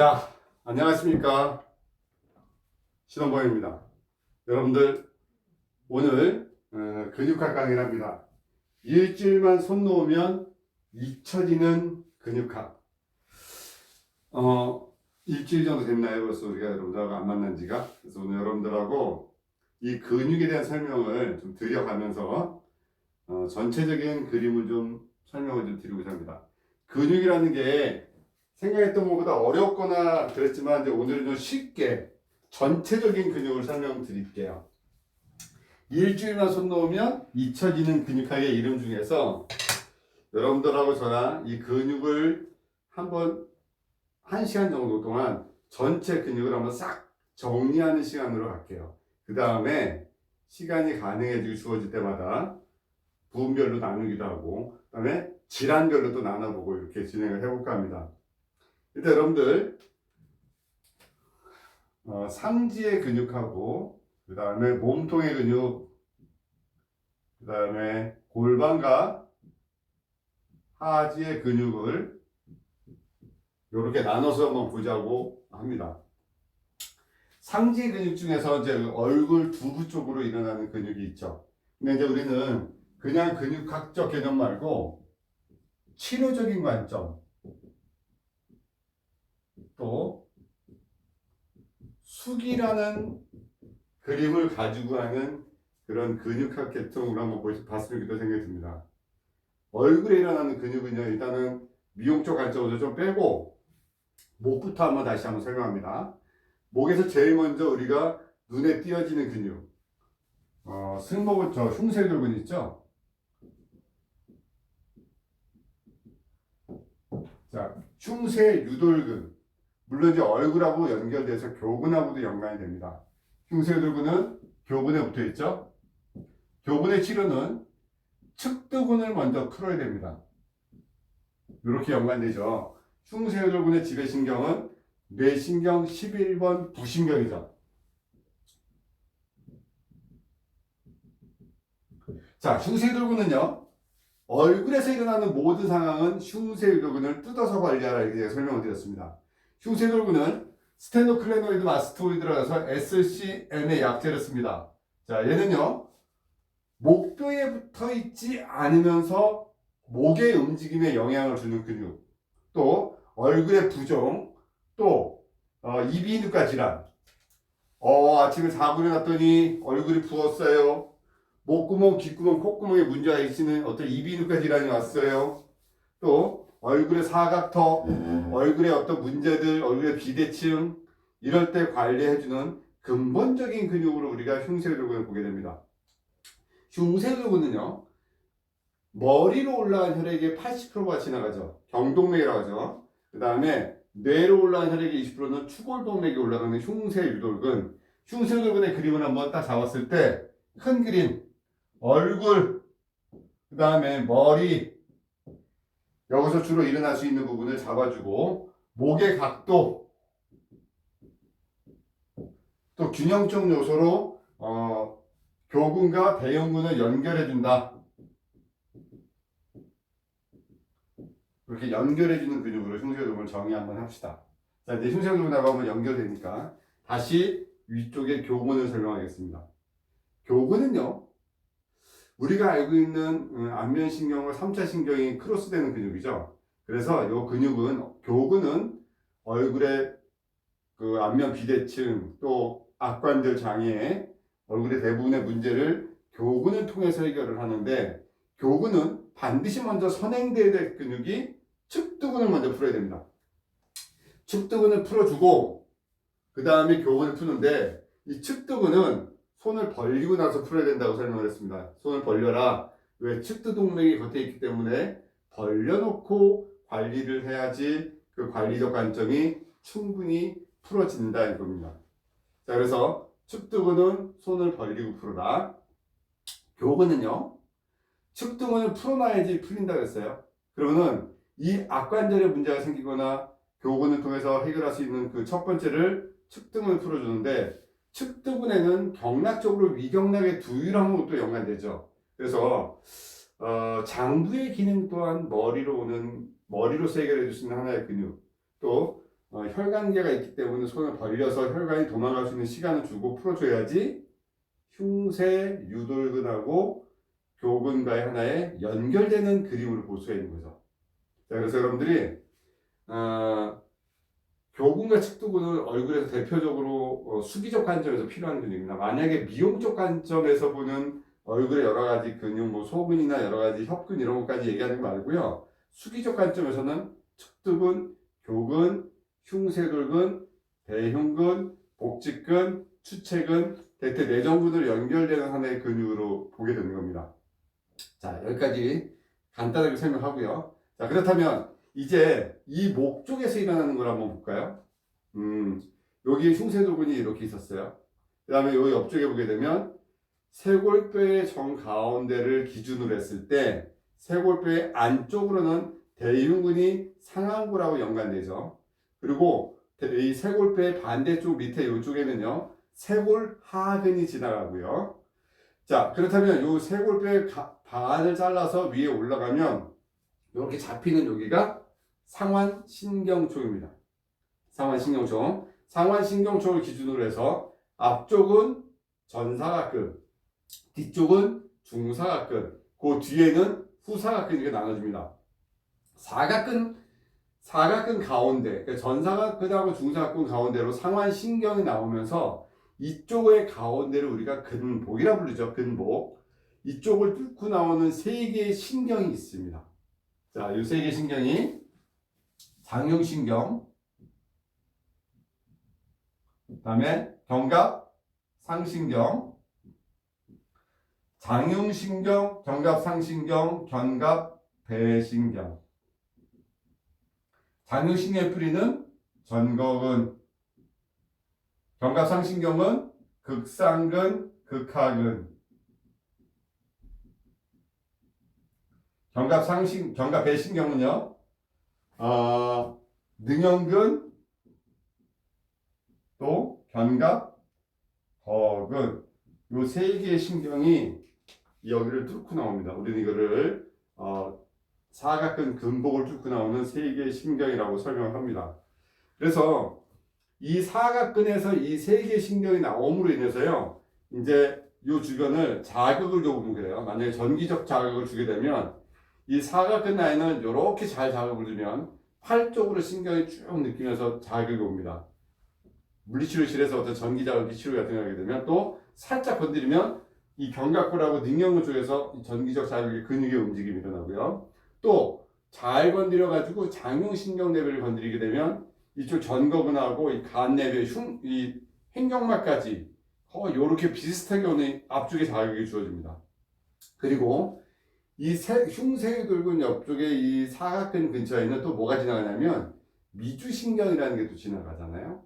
자, 안녕하십니까. 신원범입니다. 여러분들, 오늘 근육학 강의를 합니다. 일주일만 손 놓으면 잊혀지는 근육학. 일주일 정도 됐나요? 벌써 우리가 여러분들하고 안 만난 지가. 그래서 오늘 여러분들하고 이 근육에 대한 설명을 좀 드려가면서 전체적인 그림을 좀 설명을 좀 드리고자 합니다. 근육이라는 게 생각했던 것보다 어렵거나 그랬지만 이제 오늘은 좀 쉽게 전체적인 근육을 설명드릴게요. 일주일만 손 놓으면 잊혀지는 근육학의 이름 중에서 여러분들하고 저랑 이 근육을 한번 1시간 정도 동안 전체 근육을 한번 싹 정리하는 시간으로 갈게요. 그 다음에 시간이 가능해지고 주어질 때마다 부분별로 나누기도 하고 그 다음에 질환별로 또 나눠보고 이렇게 진행을 해볼까 합니다. 일단 여러분들 상지의 근육하고 그 다음에 몸통의 근육 그 다음에 골반과 하지의 근육을 이렇게 나눠서 한번 보자고 합니다. 상지 근육 중에서 이제 얼굴 두부 쪽으로 일어나는 근육이 있죠. 근데 이제 우리는 그냥 근육학적 개념 말고 치료적인 관점 또 숙이라는 그림을 가지고 하는 그런 근육학 계통으로 한번 봤으면 좋겠다 생각이 듭니다. 얼굴에 일어나는 근육은요, 일단은 미용적 관점으로 좀 빼고 목부터 한번 다시 한번 설명합니다. 목에서 제일 먼저 우리가 눈에 띄어지는 근육, 승모근 흉쇄골근 있죠? 자, 흉쇄유돌근. 물론 이제 얼굴하고 연결돼서 교근하고도 연관이 됩니다. 흉쇄유돌근은 교근에 붙어 있죠? 교근의 치료는 측두근을 먼저 풀어야 됩니다. 이렇게 연관되죠. 흉쇄유돌근의 지배신경은 뇌신경 11번 부신경이죠. 자, 흉쇄유돌근은요, 얼굴에서 일어나는 모든 상황은 흉쇄유돌근을 뜯어서 관리하라 이렇게 제가 설명을 드렸습니다. 흉쇄유돌근은 스테노클레노이드 마스토이드라서 SCM의 약제를 씁니다. 자, 얘는요, 목뼈에 붙어 있지 않으면서 목의 움직임에 영향을 주는 근육, 또 얼굴의 부종, 또 이비인후과 질환. 아침에 자고 일어났더니 얼굴이 부었어요. 목구멍, 귓구멍, 콧구멍에 문제가 있으면 어떤 이비인후과 질환이 왔어요. 또 얼굴의 사각턱, 얼굴의 어떤 문제들, 얼굴의 비대칭 이럴 때 관리해주는 근본적인 근육으로 우리가 흉쇄유돌근을 보게 됩니다. 흉쇄유돌근은요, 머리로 올라간 혈액의 80%가 지나가죠. 경동맥이라고 하죠. 그 다음에 뇌로 올라간 혈액의 20%는 추골동맥이 올라가는 흉쇄유돌근. 흉쇄유돌근의 그림을 한번 딱 잡았을 때 큰 그림, 얼굴, 그 다음에 머리, 여기서 주로 일어날 수 있는 부분을 잡아주고 목의 각도, 또 균형적 요소로 교근과 대형근을 연결해준다. 이렇게 연결해주는 근육으로 흉쇄유돌근을 정의 한번 합시다. 자, 이제 흉쇄유돌근하고 한번 연결되니까 다시 위쪽에 교근을 설명하겠습니다. 교근은요, 우리가 알고 있는 안면신경과 3차 신경이 크로스되는 근육이죠. 그래서 이 근육은, 교근은 얼굴의 그 안면 비대칭 또 악관절 장애, 얼굴의 대부분의 문제를 교근을 통해서 해결을 하는데, 교근은 반드시 먼저 선행돼야 될 근육이 측두근을 먼저 풀어야 됩니다. 측두근을 풀어주고 그 다음에 교근을 푸는데, 이 측두근은 손을 벌리고 나서 풀어야 된다고 설명을 했습니다. 손을 벌려라. 왜? 측두동맥이 겉에 있기 때문에 벌려놓고 관리를 해야지 그 관리적 관점이 충분히 풀어진다 이겁니다. 자, 그래서 측두근은 손을 벌리고 풀어라. 교근은요, 측두근을 풀어놔야지 풀린다 그랬어요. 그러면은 이 악관절에 문제가 생기거나 교근을 통해서 해결할 수 있는 그 첫 번째를 측두근을 풀어주는데, 측두근에는 경락적으로 위경락의 두유랑도 또 연관되죠. 그래서 장부의 기능 또한 머리로서 해결해 줄 수 있는 하나의 근육, 또 혈관계가 있기 때문에 손을 벌려서 혈관이 도망갈 수 있는 시간을 주고 풀어줘야지 흉쇄 유돌근하고 교근과의 하나의 연결되는 그림으로 볼 수가 있는 거죠. 자, 그래서 여러분들이 교근과 측두근은 얼굴에서 대표적으로 수기적 관점에서 필요한 근육입니다. 만약에 미용적 관점에서 보는 얼굴의 여러 가지 근육, 뭐 소근이나 여러 가지 협근 이런 것까지 얘기하는 거 말고요. 수기적 관점에서는 측두근, 교근, 흉쇄돌근, 대흉근, 복직근, 추체근, 대퇴 내전근으로 연결되는 하나의 근육으로 보게 되는 겁니다. 자, 여기까지 간단하게 설명하고요. 자, 그렇다면 이제 이 목 쪽에서 일어나는 걸 한번 볼까요? 여기 흉쇄돌근이 이렇게 있었어요. 그 다음에 요 옆쪽에 보게 되면 쇄골뼈의 정가운데를 기준으로 했을 때 쇄골뼈의 안쪽으로는 대흉근이 상안골하고 연관되죠. 그리고 이 쇄골뼈의 반대쪽 밑에 이쪽에는요 쇄골하근이 지나가고요. 자, 그렇다면 이 쇄골뼈의 반을 잘라서 위에 올라가면 이렇게 잡히는 여기가 상완신경총입니다. 상완신경총. 상완신경총을 기준으로 해서 앞쪽은 전사각근, 뒤쪽은 중사각근, 그 뒤에는 후사각근 이렇게 나눠집니다. 사각근 가운데, 그러니까 전사각근하고 중사각근 가운데로 상완신경이 나오면서 이쪽의 가운데를 우리가 근복이라 부르죠. 근복. 이쪽을 뚫고 나오는 세 개의 신경이 있습니다. 자, 이 세 개의 신경이 장흉신경, 그 다음에 견갑상신경, 장흉신경, 견갑상신경, 견갑배신경. 장흉신경의 뿌리는 전거근, 견갑상신경은 극상근, 극하근, 견갑배신경은요, 능형근, 또 견갑허근, 요 세 개의 신경이 여기를 뚫고 나옵니다. 우리는 이거를 사각근 근복을 뚫고 나오는 세 개의 신경이라고 설명을 합니다. 그래서 이 사각근에서 이 세 개의 신경이 나옴으로 인해서요, 이제 이 주변을 자극을 줘보면 그래요. 만약에 전기적 자극을 주게 되면 이 사각근 라인은 이렇게 잘 자극을 주면 팔 쪽으로 신경이 쭉 느끼면서 자극이 옵니다. 물리치료실에서 어떤 전기 자극 치료 같은 거 하게 되면 또 살짝 건드리면 이 견갑골하고 능형근 쪽에서 전기적 자극의 근육의 움직임이 일어나고요. 또 잘 건드려 가지고 장흉신경 내부를 건드리게 되면 이쪽 전거근하고 이 간내배, 이 횡격막까지 이렇게 비슷하게 오는 앞쪽에 자극이 주어집니다. 그리고 이 흉쇄돌근 옆쪽에 이 사각근 근처에 있는 또 뭐가 지나가냐면 미주신경이라는 게 또 지나가잖아요.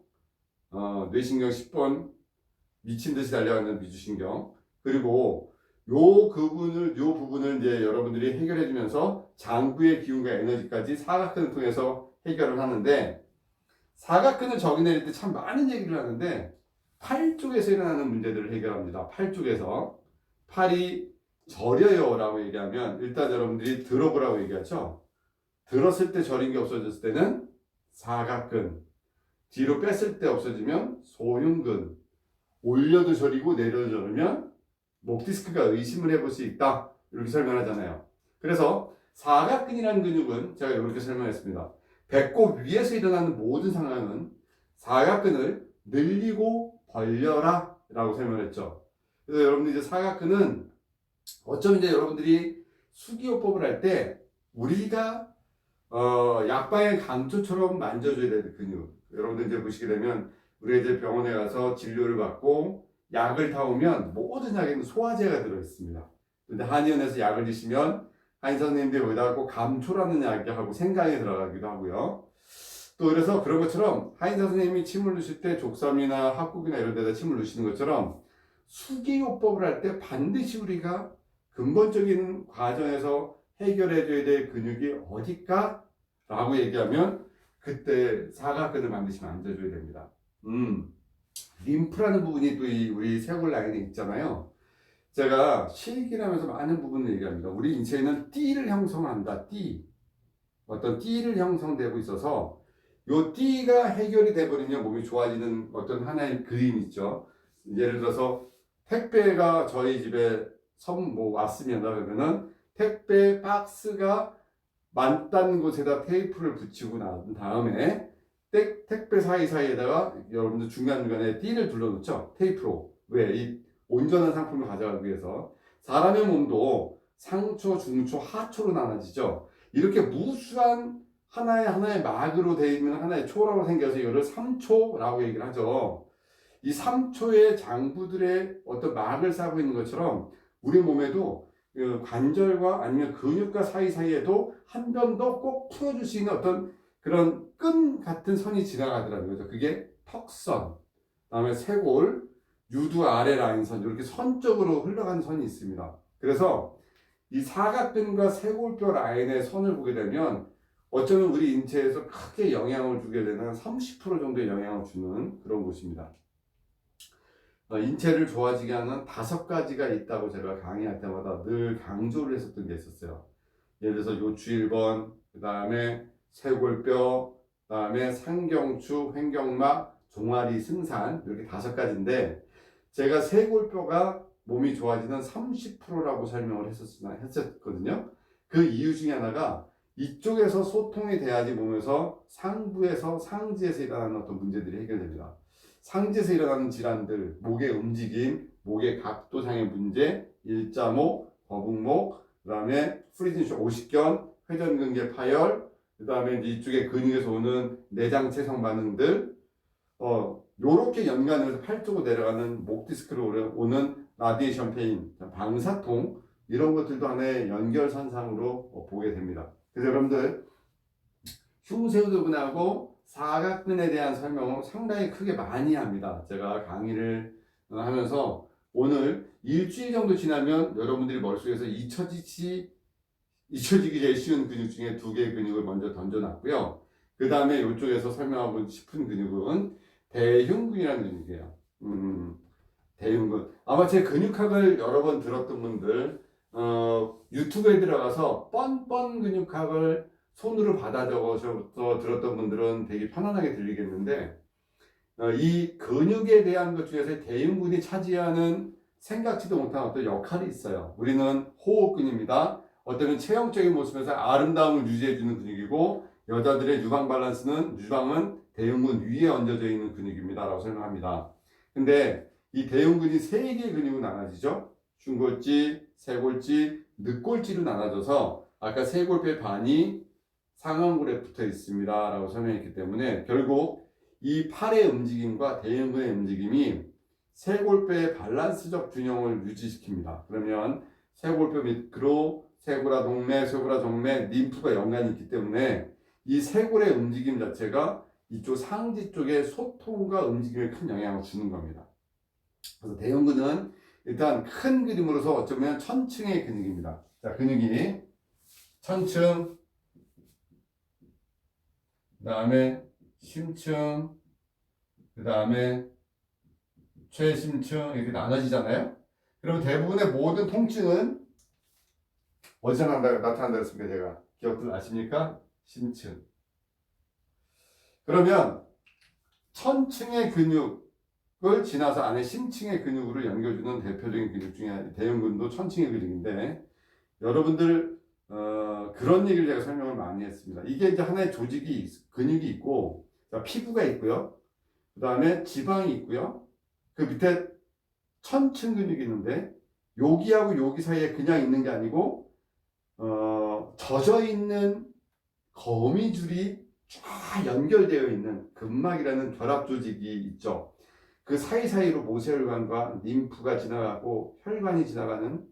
뇌신경 10번 미친 듯이 달려가는 미주신경. 그리고 요 부분을 이제 여러분들이 해결해 주면서 장부의 기운과 에너지까지 사각근을 통해서 해결을 하는데, 사각근을 적이 내릴 때 참 많은 얘기를 하는데 팔 쪽에서 일어나는 문제들을 해결합니다. 팔 쪽에서 팔이 저려요 라고 얘기하면 일단 여러분들이 들어보라고 얘기하죠. 들었을 때 저린 게 없어졌을 때는 사각근, 뒤로 뺐을 때 없어지면 소흉근, 올려도 저리고 내려도 저리면 목 디스크가 의심을 해볼 수 있다, 이렇게 설명하잖아요. 그래서 사각근이라는 근육은 제가 이렇게 설명했습니다. 배꼽 위에서 일어나는 모든 상황은 사각근을 늘리고 벌려라 라고 설명했죠. 그래서 여러분들 이제 사각근은 어쩌면 이제 여러분들이 수기요법을 할 때 우리가 약방의 강초처럼 만져줘야 될 근육, 여러분들 이제 보시게 되면 우리가 이제 병원에 가서 진료를 받고 약을 타오면 모든 약에는 소화제가 들어있습니다. 근데 한의원에서 약을 드시면 한의 선생님들이 여기다가 꼭 감초라는 약하고 생강이 들어가기도 하고요. 또 그래서 그런 것처럼 한의사 선생님이 침을 넣으실 때 족삼이나 합국이나 이런 데다 침을 넣으시는 것처럼 수기요법을 할 때 반드시 우리가 근본적인 과정에서 해결해줘야 될 근육이 어딜까? 라고 얘기하면 그때 사각근을 반드시 만져줘야 됩니다. 림프라는 부분이 또 우리 쇄골 라인에 있잖아요. 제가 실기라면서 많은 부분을 얘기합니다. 우리 인체에는 띠를 형성한다. 띠. 어떤 띠를 형성되고 있어서 요 D가 해결이 돼버리면 몸이 좋아지는 어떤 하나의 그림 있죠. 예를 들어서 택배가 저희 집에 뭐 왔으면 그러면은 택배 박스가 맞닿는 곳에다 테이프를 붙이고 난 다음에 택배 사이사이에다가 여러분들 중간중간에 띠를 둘러놓죠. 테이프로. 왜? 이 온전한 상품을 가져가기 위해서. 사람의 몸도 상초, 중초, 하초로 나눠지죠. 이렇게 무수한 하나의 막으로 되어 있는 하나의 초라고 생겨서 이거를 3초라고 얘기를 하죠. 이 3초의 장부들의 어떤 막을 쌓고 있는 것처럼 우리 몸에도 그 관절과 아니면 근육과 사이사이에도 한 번 더 꼭 풀어줄 수 있는 어떤 그런 끈 같은 선이 지나가더라고요. 그게 턱선, 그다음에 쇄골, 유두 아래 라인선 이렇게 선적으로 흘러가는 선이 있습니다. 그래서 이 사각근과 쇄골뼈 라인의 선을 보게 되면 어쩌면 우리 인체에서 크게 영향을 주게 되는 30% 정도의 영향을 주는 그런 곳입니다. 인체를 좋아지게 하는 5가지가 있다고 제가 강의할 때마다 늘 강조를 했었던 게 있었어요. 예를 들어서 요추 1번, 그 다음에 쇄골뼈, 그 다음에 상경추, 횡격막, 종아리, 승산 이렇게 5가지인데 제가 쇄골뼈가 몸이 좋아지는 30%라고 설명을 했었거든요. 그 이유 중에 하나가 이쪽에서 소통이 돼야지 몸에서 상부에서 상지에서 일어나는 어떤 문제들이 해결됩니다. 상지에서 일어나는 질환들, 목의 움직임, 목의 각도상의 문제, 일자목, 거북목, 그 다음에 프리즌쇼 오십견, 회전근개 파열, 그 다음에 이쪽에 근육에서 오는 내장체성 반응들, 요렇게 연관해서 팔 쪽으로 내려가는 목 디스크로 오는 라디에이션 페인, 방사통, 이런 것들도 하나의 연결선상으로 보게 됩니다. 그래서 여러분들, 흉쇄부분하고 사각근에 대한 설명을 상당히 크게 많이 합니다. 제가 강의를 하면서 오늘 일주일 정도 지나면 여러분들이 머릿속에서 잊혀지기 제일 쉬운 근육 중에 2개의 근육을 먼저 던져놨고요. 그 다음에 이쪽에서 설명하고 싶은 근육은 대흉근이라는 근육이에요. 대흉근. 아마 제 근육학을 여러 번 들었던 분들, 유튜브에 들어가서 뻔뻔 근육학을 손으로 받아 적어서 들었던 분들은 되게 편안하게 들리겠는데, 이 근육에 대한 것 중에서 대흉근이 차지하는 생각지도 못한 어떤 역할이 있어요. 우리는 호흡근입니다. 어쩌면 체형적인 모습에서 아름다움을 유지해주는 근육이고, 여자들의 유방 밸런스는 유방은 대흉근 위에 얹어져 있는 근육입니다. 라고 설명합니다. 근데 이 대흉근이 3개의 근육으로 나눠지죠. 중골지, 쇄골지, 늑골지로 나눠져서 아까 쇄골뼈의 반이 상완골에 붙어 있습니다. 라고 설명했기 때문에 결국 이 팔의 움직임과 대흉근의 움직임이 쇄골뼈의 밸런스적 균형을 유지시킵니다. 그러면 쇄골뼈 밑으로 쇄골화 동맥, 쇄골화 정맥, 림프가 연관이 있기 때문에 이 쇄골의 움직임 자체가 이쪽 상지 쪽의 소통과 움직임에 큰 영향을 주는 겁니다. 그래서 대흉근은 일단 큰 그림으로서 어쩌면 천층의 근육입니다. 자, 근육이 천층, 그 다음에 심층, 그 다음에 최심층 이렇게 나눠지잖아요. 그럼 대부분의 모든 통증은 어디서 나타난다고 했습니까? 제가 기억들 아십니까? 심층. 그러면 천층의 근육을 지나서 안에 심층의 근육으로 연결주는 대표적인 근육 중에 대흉근도 천층의 근육인데 여러분들 그런 얘기를 제가 설명을 많이 했습니다. 이게 이제 하나의 조직이 근육이 있고 피부가 있고요. 그 다음에 지방이 있고요. 그 밑에 천층 근육이 있는데 여기하고 여기 사이에 그냥 있는 게 아니고 젖어 있는 거미줄이 쫙 연결되어 있는 근막이라는 결합 조직이 있죠. 그 사이사이로 모세혈관과 림프가 지나가고 혈관이 지나가는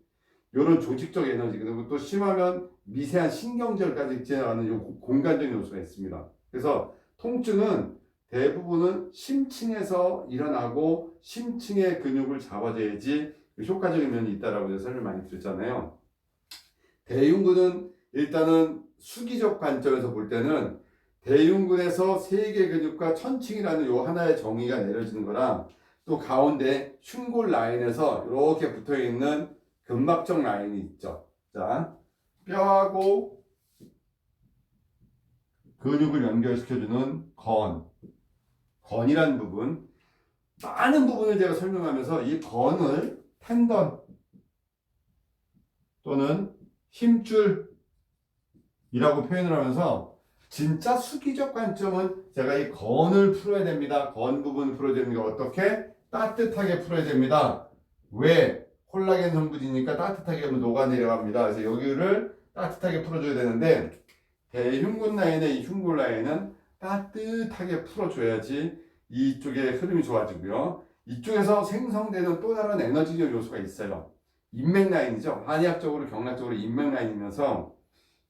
이런 조직적 에너지, 그리고 또 심하면 미세한 신경절까지 지나가는 요 공간적인 요소가 있습니다. 그래서 통증은 대부분은 심층에서 일어나고 심층의 근육을 잡아줘야지 효과적인 면이 있다라고 설명 많이 드렸잖아요. 대흉근은 일단은 수기적 관점에서 볼 때는 대흉근에서 3개 근육과 천층이라는 요 하나의 정의가 내려지는 거랑 또 가운데 흉골 라인에서 이렇게 붙어 있는 근막적 라인이 있죠. 자, 뼈하고 근육을 연결시켜주는 건이라는 부분, 많은 부분을 제가 설명하면서 이 건을 텐던 또는 힘줄이라고 표현을 하면서 진짜 수기적 관점은 제가 이 건을 풀어야 됩니다. 건 부분을 풀어야 됩니다. 어떻게? 따뜻하게 풀어야 됩니다. 왜? 콜라겐 성분이니까 따뜻하게 하면 녹아내려갑니다. 그래서 여기를 따뜻하게 풀어줘야 되는데 대흉근 라인의 이 흉골 라인은 따뜻하게 풀어줘야지 이쪽의 흐름이 좋아지고요. 이쪽에서 생성되는 또 다른 에너지적 요소가 있어요. 인맥 라인이죠. 한의학적으로 경락적으로 인맥 라인이면서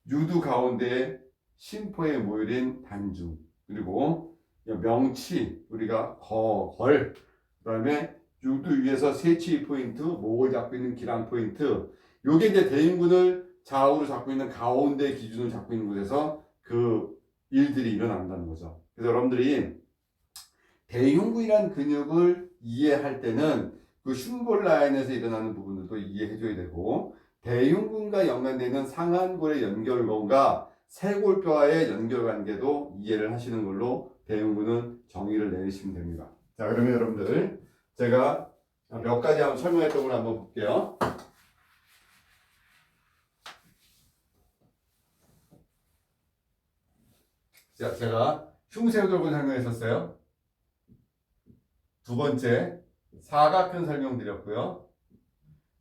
유두 가운데에 심포의 모율인 단중, 그리고 명치, 우리가 걸, 그 다음에 유두 위에서 세치 포인트, 목을 잡고 있는 기랑 포인트, 요게 이제 대흉근을 좌우로 잡고 있는 가운데 기준을 잡고 있는 곳에서 그 일들이 일어난다는 거죠. 그래서 여러분들이 대흉근이라는 근육을 이해할 때는 그 흉골 라인에서 일어나는 부분들도 이해해 줘야 되고, 대흉근과 연관되는 상한골의 연결고가 쇄골뼈와의 연결관계도 이해를 하시는 걸로 대흉근은 정의를 내리시면 됩니다. 자, 그러면 여러분들 제가 몇 가지 한번 설명했던 걸 한번 볼게요. 자, 제가 흉쇄골근 설명했었어요. 두 번째, 사각근 설명드렸고요.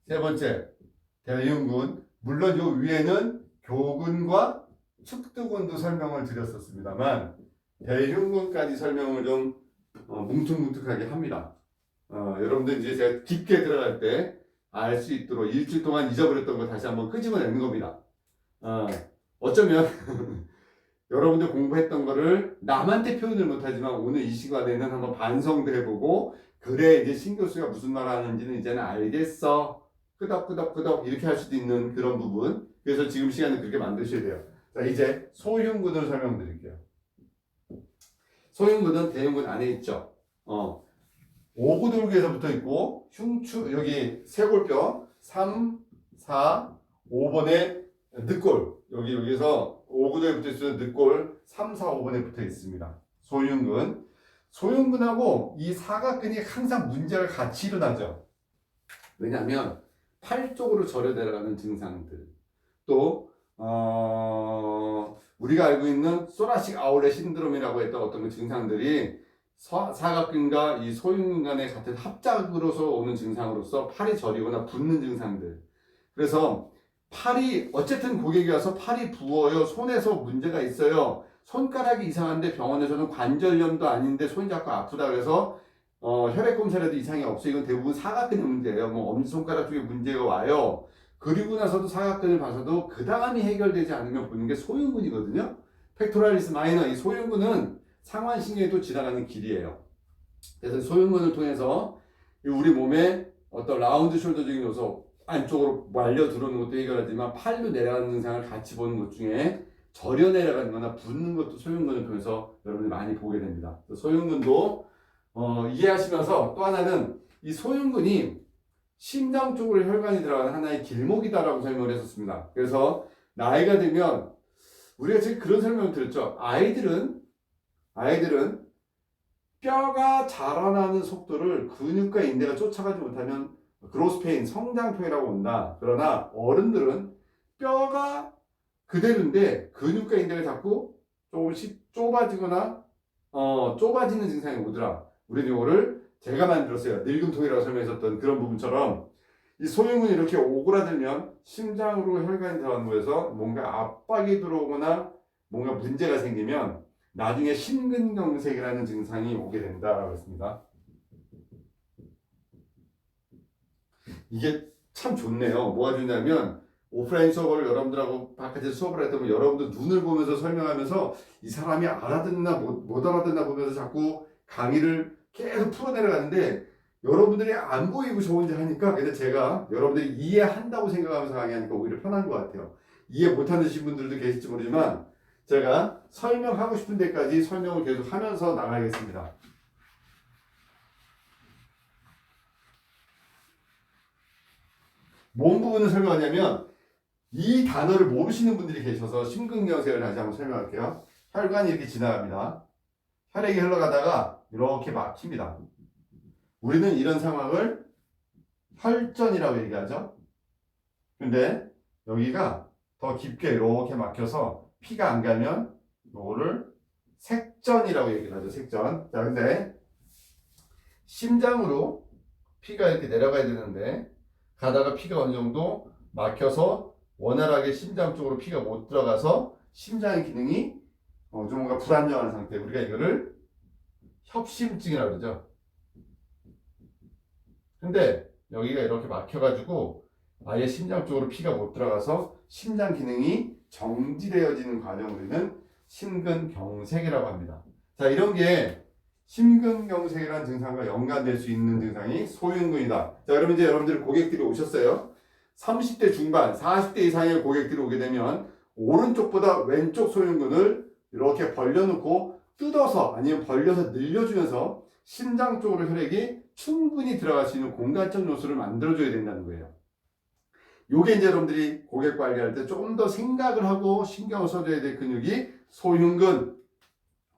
세 번째, 대흉근. 물론 요 위에는 교근과 측두근도 설명을 드렸었습니다만 대흉근까지 설명을 좀 뭉툭뭉툭하게 합니다. 여러분들 이제 제가 깊게 들어갈 때 알 수 있도록 일주일 동안 잊어버렸던 거 다시 한번 끄집어내는 겁니다. 어쩌면 여러분들 공부했던 거를 남한테 표현을 못하지만 오늘 이 시간에는 한번 반성도 해보고, 그래 이제 신 교수가 무슨 말 하는지는 이제는 알겠어, 끄덕끄덕끄덕 이렇게 할 수도 있는 그런 부분. 그래서 지금 시간을 그렇게 만드셔야 돼요. 자, 이제 소흉근을 설명드릴게요. 소흉근은 대흉근 안에 있죠. 오구돌기에서 붙어 있고, 흉추 여기 쇄골뼈 3, 4, 5번에 늑골, 여기서 오구돌에 붙어 있는 늑골 3, 4, 5번에 붙어 있습니다. 소흉근. 소흉근하고 이 사각근이 항상 문제가 같이 일어나죠. 왜냐하면 팔 쪽으로 절여 내려가는 증상들, 또 우리가 알고 있는 소라식 아울렛 신드롬이라고 했던 어떤 그 증상들이 사각근과 이 소흉근 간의 같은 합작으로서 오는 증상으로서 팔이 저리거나 붓는 증상들. 그래서 팔이 어쨌든 고객이 와서 팔이 부어요, 손에서 문제가 있어요, 손가락이 이상한데 병원에서는 관절염도 아닌데 손이 자꾸 아프다 그래서 혈액 검사라도 이상이 없어, 이건 대부분 사각근의 문제예요. 뭐 엄지손가락 쪽에 문제가 와요. 그리고 나서도 사각근을 봐서도 그 다음이 해결되지 않으면 보는 게 소흉근이거든요. 팩토랄리스 마이너, 이 소흉근은 상완신경에도 지나가는 길이에요. 그래서 소흉근을 통해서 우리 몸에 어떤 라운드 숄더적인 요소 안쪽으로 말려 들어오는 것도 해결하지만 팔로 내려가는 증상을 같이 보는 것 중에 절여 내려가는 거나 붓는 것도 소흉근을 통해서 여러분이 많이 보게 됩니다. 소흉근도 이해하시면서, 또 하나는 이 소흉근이 심장 쪽으로 혈관이 들어가는 하나의 길목이다라고 설명을 했었습니다. 그래서 나이가 들면 우리가 지금 그런 설명을 드렸죠. 아이들은 뼈가 자라나는 속도를 근육과 인대가 쫓아가지 못하면 그로스페인, 성장표라고 온다. 그러나 어른들은 뼈가 그대로인데 근육과 인대가 자꾸 조금씩 좁아지거나 좁아지는 증상이 오더라. 우리는 이거를 제가 만들었어요. 늙음통이라고 설명했었던 그런 부분처럼, 이 소흉근이 이렇게 오그라들면 심장으로 혈관이 들어가는 거에서 뭔가 압박이 들어오거나 뭔가 문제가 생기면 나중에 심근경색이라는 증상이 오게 된다라고 했습니다. 이게 참 좋네요. 뭐가 좋냐면 오프라인 수업을 여러분들하고 바깥에서 수업을 했다면 여러분들 눈을 보면서 설명하면서 이 사람이 알아듣나 못 알아듣나 보면서 자꾸 강의를 계속 풀어내려가는데 여러분들이 안 보이고 저 혼자 하니까, 근데 제가 여러분들이 이해한다고 생각하면서 강의하니까 오히려 편한 것 같아요. 이해 못하는 분들도 계실지 모르지만 제가 설명하고 싶은 데까지 설명을 계속 하면서 나가겠습니다. 뭔 부분을 설명하냐면 이 단어를 모르시는 분들이 계셔서 심근경색을 다시 한번 설명할게요. 혈관이 이렇게 지나갑니다. 혈액이 흘러가다가 이렇게 막힙니다. 우리는 이런 상황을 혈전이라고 얘기하죠. 근데 여기가 더 깊게 이렇게 막혀서 피가 안 가면 이거를 색전이라고 얘기를 하죠. 색전. 자, 근데 심장으로 피가 이렇게 내려가야 되는데 가다가 피가 어느 정도 막혀서 원활하게 심장 쪽으로 피가 못 들어가서 심장의 기능이 좀 뭔가 불안정한 상태. 우리가 이거를 협심증이라고 그러죠. 근데 여기가 이렇게 막혀가지고 아예 심장 쪽으로 피가 못 들어가서 심장 기능이 정지되어지는 과정을 우리는 심근경색이라고 합니다. 자, 이런 게 심근경색이라는 증상과 연관될 수 있는 증상이 소흉근이다. 자, 그러면 이제 여러분들 고객들이 오셨어요. 30대 중반, 40대 이상의 고객들이 오게 되면 오른쪽보다 왼쪽 소흉근을 이렇게 벌려놓고 뜯어서 아니면 벌려서 늘려주면서 심장 쪽으로 혈액이 충분히 들어갈 수 있는 공간적 요소를 만들어줘야 된다는 거예요. 요게 이제 여러분들이 고객 관리할 때 조금 더 생각을 하고 신경을 써줘야 될 근육이 소흉근,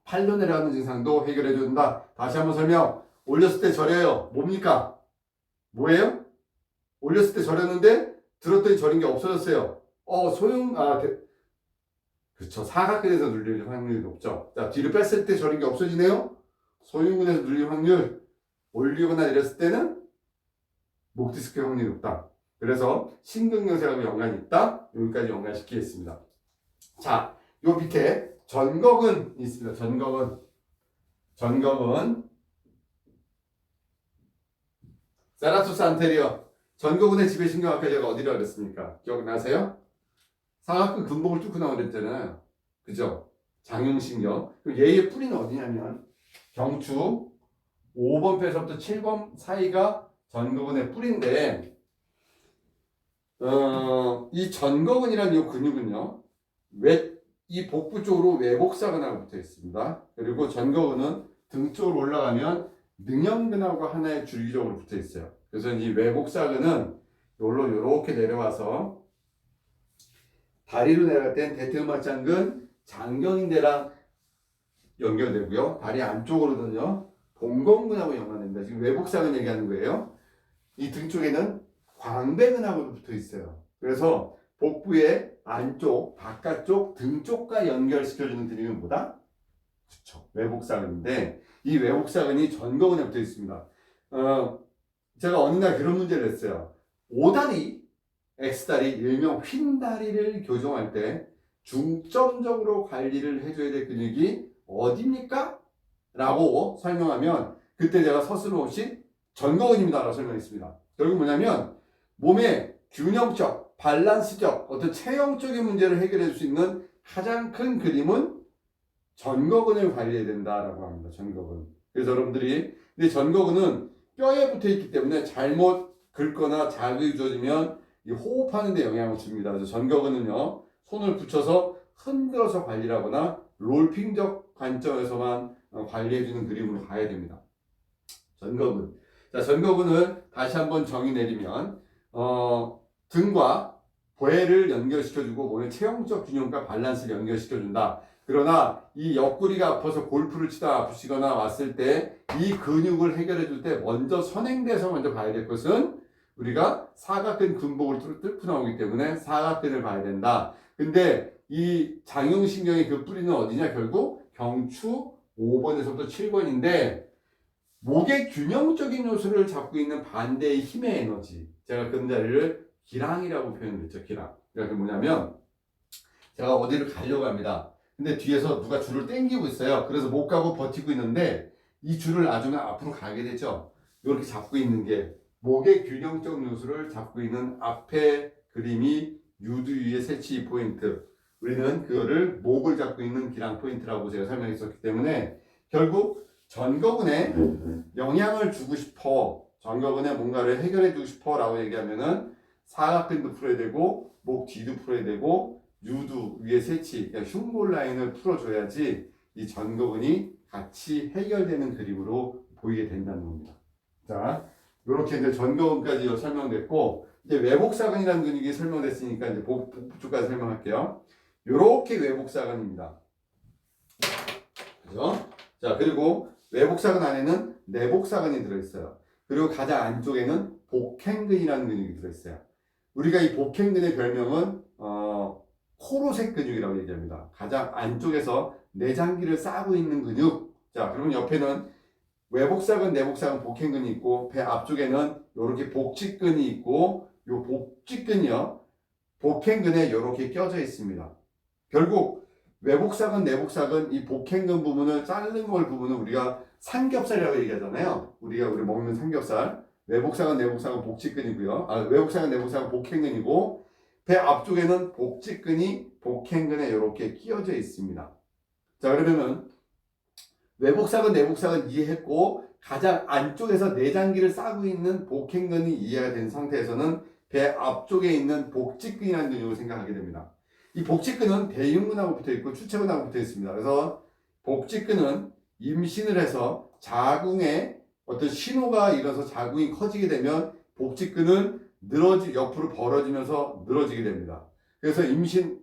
팔로 내려가는 증상도 해결해 준다. 다시 한번 설명. 올렸을 때 저려요. 뭡니까? 뭐예요? 올렸을 때 저렸는데 들었더니 저린 게 없어졌어요. 그렇죠. 사각근에서 눌릴 확률이 높죠. 자, 뒤로 뺐을 때 저린 게 없어지네요. 소흉근에서 눌릴 확률, 올리거나 내렸을 때는 목 디스크 확률이 높다. 그래서 심근경색하고 연관이 있다. 여기까지 연관시키겠습니다. 자, 요 밑에 전거근 있습니다. 전거근 세라투스 안테리어. 전거근의 지배신경학과 제가 어디라고 그랬습니까? 기억나세요? 사각근 근복을 뚫고 나오라 그랬잖아요. 그죠? 장용신경. 얘의 뿌리는 어디냐면 경추 5번 폐에서부터 7번 사이가 전거근의 뿌리인데 이 전거근이라는 이 근육은요, 이 복부 쪽으로 외복사근하고 붙어 있습니다. 그리고 전거근은 등 쪽으로 올라가면 능형근하고 하나의 줄기적으로 붙어 있어요. 그래서 이 외복사근은 여기로 이렇게 내려와서 다리로 내려갈 땐 대퇴음악장근, 장경인대랑 연결되고요. 다리 안쪽으로는요, 동공근하고 연관됩니다. 지금 외복사근 얘기하는 거예요. 이 등 쪽에는 광배근하고도 붙어 있어요. 그래서 복부의 안쪽, 바깥쪽, 등 쪽과 연결시켜주는 근육은 뭐다? 그렇죠. 외복사근인데 이 외복사근이 전거근에 붙어 있습니다. 제가 어느 날 그런 문제를 냈어요. 오다리, X다리, 일명 휜다리를 교정할 때 중점적으로 관리를 해줘야 될 근육이 어디입니까? 라고 설명하면 그때 제가 서슴없이 전거근입니다 라고 설명했습니다. 결국 뭐냐면 몸의 균형적, 밸런스적, 어떤 체형적인 문제를 해결해 줄 수 있는 가장 큰 그림은 전거근을 관리해야 된다라고 합니다. 전거근. 그래서 여러분들이 근데 전거근은 뼈에 붙어 있기 때문에 잘못 긁거나 자극이 주어지면 이 호흡하는 데 영향을 줍니다. 그래서 전거근은요, 손을 붙여서 흔들어서 관리를 하거나 롤핑적 관점에서만 관리해주는 그림으로 가야 됩니다. 전거근. 자, 전거근을 다시 한번 정의 내리면 등과 배를 연결시켜주고 몸의 체형적 균형과 밸런스를 연결시켜준다. 그러나 이 옆구리가 아파서 골프를 치다 아프시거나 왔을 때 이 근육을 해결해 줄 때 먼저 선행돼서 먼저 봐야 될 것은 우리가 사각근 근복을 뚫고 나오기 때문에 사각근을 봐야 된다. 근데 이 장용신경의 그 뿌리는 어디냐? 결국 경추 5번에서부터 7번인데 목의 균형적인 요소를 잡고 있는 반대의 힘의 에너지. 제가 그 자리를 기랑이라고 표현했죠. 기랑. 그러니까 뭐냐면 제가 어디를 가려고 합니다. 근데 뒤에서 누가 줄을 당기고 있어요. 그래서 못 가고 버티고 있는데 이 줄을 나중에 앞으로 가게 되죠. 이렇게 잡고 있는 게 목의 균형적 요소를 잡고 있는 앞에 그림이 유두위의 세치 포인트. 우리는 그거를 목을 잡고 있는 기랑 포인트라고 제가 설명했었기 때문에 결국 전거근에 영향을 주고 싶어, 전거근에 뭔가를 해결해 주고 싶어 라고 얘기하면은 사각근도 풀어야 되고 목 뒤도 풀어야 되고 유두 위에 세치, 그러니까 흉골 라인을 풀어줘야지 이 전거근이 같이 해결되는 그림으로 보이게 된다는 겁니다. 자, 이렇게 이제 전거근까지 설명됐고 이제 외복사근이라는 근육이 설명됐으니까 이제 복부 쪽까지 설명할게요. 이렇게 외복사근입니다. 그죠? 자, 그리고 외복사근 안에는 내복사근이 들어있어요. 그리고 가장 안쪽에는 복행근이라는 근육이 들어있어요. 우리가 이 복행근의 별명은 코로색 근육이라고 얘기합니다. 가장 안쪽에서 내장기를 싸고 있는 근육. 자, 그러면 옆에는 외복사근, 내복사근, 복행근이 있고 배 앞쪽에는 이렇게 복직근이 있고 요 복직근이요. 복행근에 이렇게 껴져 있습니다. 결국 외복사근, 내복사근 이 복행근 부분을 자른 걸 부분은 우리가 삼겹살이라고 얘기하잖아요. 우리 먹는 삼겹살. 외복사근, 내복사근, 복직근이고요. 외복사근, 내복사근, 복행근이고 배 앞쪽에는 복직근이 복행근에 이렇게 끼어져 있습니다. 자, 그러면은 외복사근, 내복사근 이해했고 가장 안쪽에서 내장기를 싸고 있는 복행근이 이해가 된 상태에서는 배 앞쪽에 있는 복직근이라는 근육을 생각하게 됩니다. 이 복직근은 대흉근하고 붙어 있고 추체근하고 붙어 있습니다. 그래서 복직근은 임신을 해서 자궁에 어떤 신호가 일어서 자궁이 커지게 되면 복직근은 옆으로 벌어지면서 늘어지게 됩니다. 그래서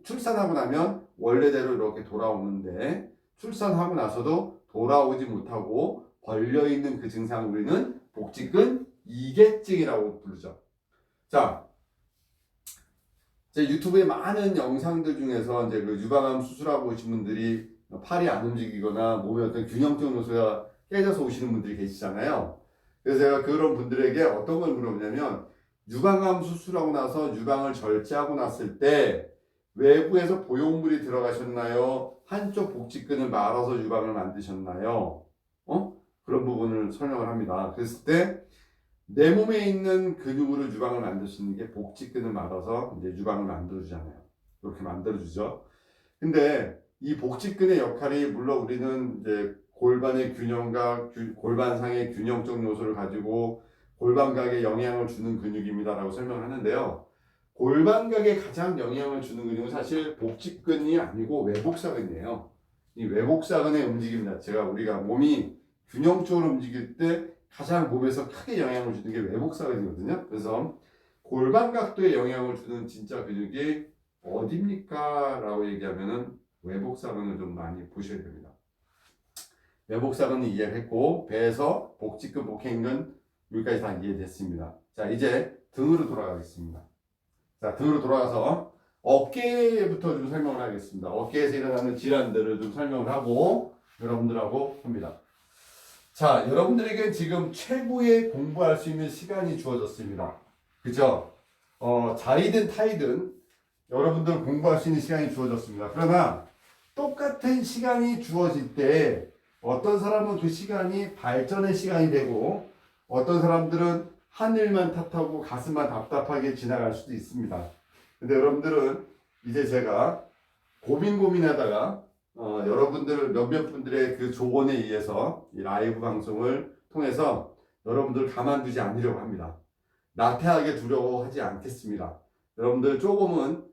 출산하고 나면 원래대로 이렇게 돌아오는데 출산하고 나서도 돌아오지 못하고 벌려있는 그 증상을 우리는 복직근 이계증이라고 부르죠. 자, 제 유튜브에 많은 영상들 중에서 이제 그 유방암 수술하고 오신 분들이 팔이 안 움직이거나 몸에 어떤 균형적 요소가 깨져서 오시는 분들이 계시잖아요. 그래서 제가 그런 분들에게 어떤 걸 물어보냐면 유방암 수술하고 나서 유방을 절제하고 났을 때 외부에서 보형물이 들어가셨나요? 한쪽 복직근을 말아서 유방을 만드셨나요? 그런 부분을 설명을 합니다. 그랬을 때 내 몸에 있는 근육으로 유방을 만들 수 있는 게 복직근을 말아서 이제 유방을 만들어주잖아요. 이렇게 만들어주죠. 근데 이 복직근의 역할이 물론 우리는 이제 골반의 균형과 골반상의 균형적 요소를 가지고 골반각에 영향을 주는 근육입니다라고 설명을 하는데요. 골반각에 가장 영향을 주는 근육은 사실 복직근이 아니고 외복사근이에요. 이 외복사근의 움직임 자체가 우리가 몸이 균형적으로 움직일 때 가장 몸에서 크게 영향을 주는 게 외복사근이거든요. 그래서 골반각도에 영향을 주는 진짜 근육이 어디입니까? 라고 얘기하면은 외복사근을 좀 많이 보셔야 됩니다. 외복사근은 이해를 했고 배에서 복직근, 복행근 여기까지 다 이해됐습니다. 자, 이제 등으로 돌아가겠습니다. 자, 등으로 돌아가서 어깨부터 좀 설명을 하겠습니다. 어깨에서 일어나는 질환들을 좀 설명을 하고 여러분들하고 합니다. 자, 여러분들에게 지금 최고의 공부할 수 있는 시간이 주어졌습니다. 그죠? 자이든 타이든 여러분들 공부할 수 있는 시간이 주어졌습니다. 그러나 똑같은 시간이 주어질 때 어떤 사람은 그 시간이 발전의 시간이 되고 어떤 사람들은 하늘만 탓하고 가슴만 답답하게 지나갈 수도 있습니다. 근데 여러분들은 이제 제가 고민하다가 여러분들 몇몇 분들의 그 조언에 의해서 이 라이브 방송을 통해서 여러분들 가만두지 않으려고 합니다. 나태하게 두려워하지 않겠습니다. 여러분들 조금은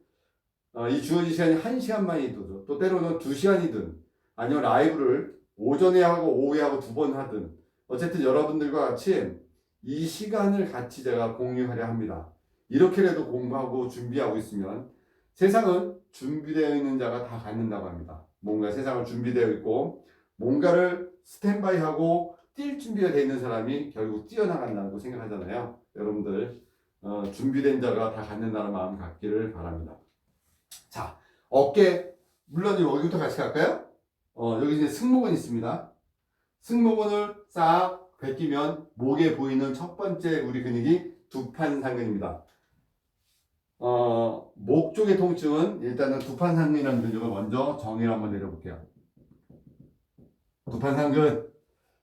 이 주어진 시간이 1시간만이든 또 때로는 2시간이든 아니면 라이브를 오전에 하고 오후에 하고 2번 하든 어쨌든 여러분들과 같이 이 시간을 같이 제가 공유하려 합니다. 이렇게라도 공부하고 준비하고 있으면 세상은 준비되어 있는 자가 다 갖는다고 합니다. 뭔가 세상은 준비되어 있고 뭔가를 스탠바이하고 뛸 준비가 되어 있는 사람이 결국 뛰어나간다고 생각하잖아요. 여러분들 준비된 자가 다 갖는다는 마음 갖기를 바랍니다. 자, 어깨 물론 여기부터 같이 갈까요? 여기 이제 승모근 있습니다. 승모근을 싹 벗기면 목에 보이는 첫 번째 우리 근육이 두판상근입니다. 목 쪽의 통증은 일단은 두판상근이라는 근육을 먼저 정의를 한번 내려볼게요. 두판상근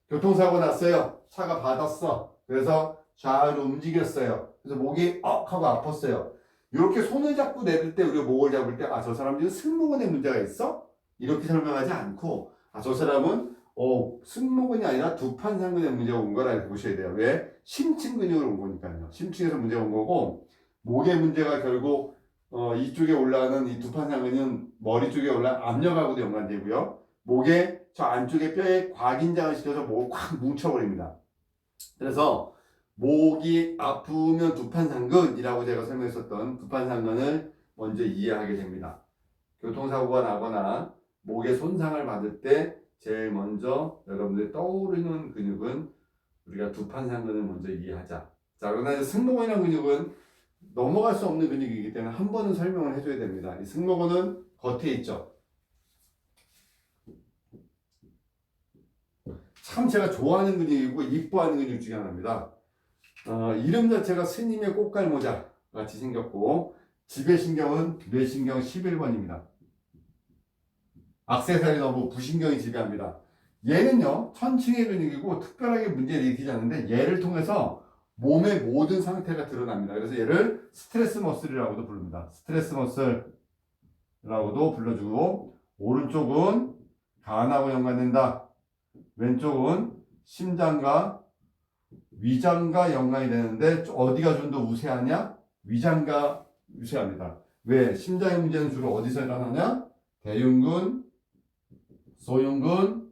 교통사고 났어요. 차가 받았어. 그래서 좌우로 움직였어요. 그래서 목이 하고 아팠어요. 이렇게 손을 잡고 내릴 때 우리가 목을 잡을 때 저 사람 지금 승모근에 문제가 있어? 이렇게 설명하지 않고 저 사람은 승모근이 아니라 두판상근에 문제가 온 거라 이렇게 보셔야 돼요. 왜? 심층 근육을 온 거니까요. 심층에서 문제가 온 거고 목의 문제가 결국 이쪽에 올라가는 이 두판상근은 머리 쪽에 올라가는 압력하고도 연관되고요. 목의 저 안쪽에 뼈에 과긴장을 시켜서 목을 꽉 뭉쳐버립니다. 그래서 목이 아프면 두판상근이라고 제가 설명했었던 두판상근을 먼저 이해하게 됩니다. 교통사고가 나거나 목에 손상을 받을 때 제일 먼저 여러분들이 떠오르는 근육은 우리가 두판상근을 먼저 이해하자. 자, 그러나 이제 승모근이라는 근육은 넘어갈 수 없는 근육이기 때문에 한 번은 설명을 해줘야 됩니다. 이 승모근은 겉에 있죠. 참 제가 좋아하는 근육이고 이뻐하는 근육 중에 하나입니다. 이름 자체가 스님의 꽃갈모자 같이 생겼고 지배신경은 뇌신경 11번입니다. 액세서리 너브 부신경이 지배합니다. 얘는요 천칭의 근육이고 특별하게 문제를 일으키지 않는데 얘를 통해서 몸의 모든 상태가 드러납니다. 그래서 얘를 스트레스 머슬이라고도 부릅니다. 스트레스 머슬이라고도 불러주고 오른쪽은 간하고 연관된다. 왼쪽은 심장과 위장과 연관이 되는데 어디가 좀 더 우세하냐? 위장과 우세합니다. 왜? 심장의 문제는 주로 어디서 일어나냐? 대흉근, 소흉근,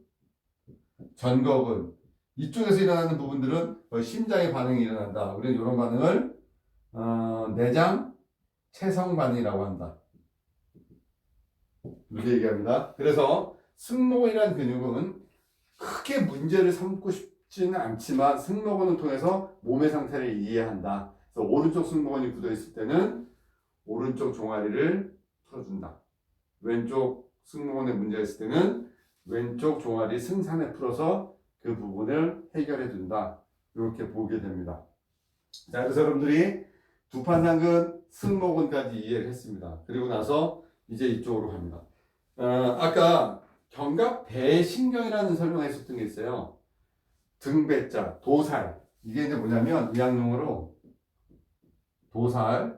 전거근 이쪽에서 일어나는 부분들은 심장의 반응이 일어난다. 우리는 이런 반응을 내장 체성 반응이라고 한다. 이렇게 얘기합니다. 그래서 승모근이라는 근육은 크게 문제를 삼고 싶지는 않지만 승모근을 통해서 몸의 상태를 이해한다. 그래서 오른쪽 승모근이 굳어 있을 때는 오른쪽 종아리를 풀어준다. 왼쪽 승모근에 문제가 있을 때는 왼쪽 종아리 승산에 풀어서 그 부분을 해결해 준다. 이렇게 보게 됩니다. 자, 그래서 여러분들이 두판상근, 승모근까지 이해를 했습니다. 그리고 나서 이제 이쪽으로 갑니다. 아까 견갑배신경이라는 설명을 했었던 게 있어요. 등배자, 도살. 이게 이제 뭐냐면 의학용어로 도살,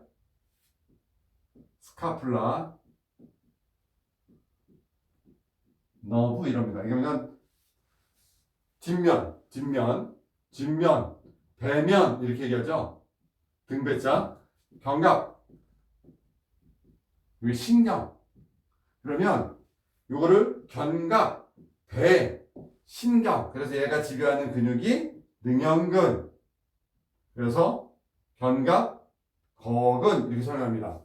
스카플라, 너브 이럽니다. 이게 뭐냐면 뒷면, 배면 이렇게 얘기하죠. 등배자, 견갑, 여기 신경. 그러면 요거를 견갑, 배, 신경. 그래서 얘가 지배하는 근육이 능형근. 그래서 견갑, 거근 이렇게 설명합니다.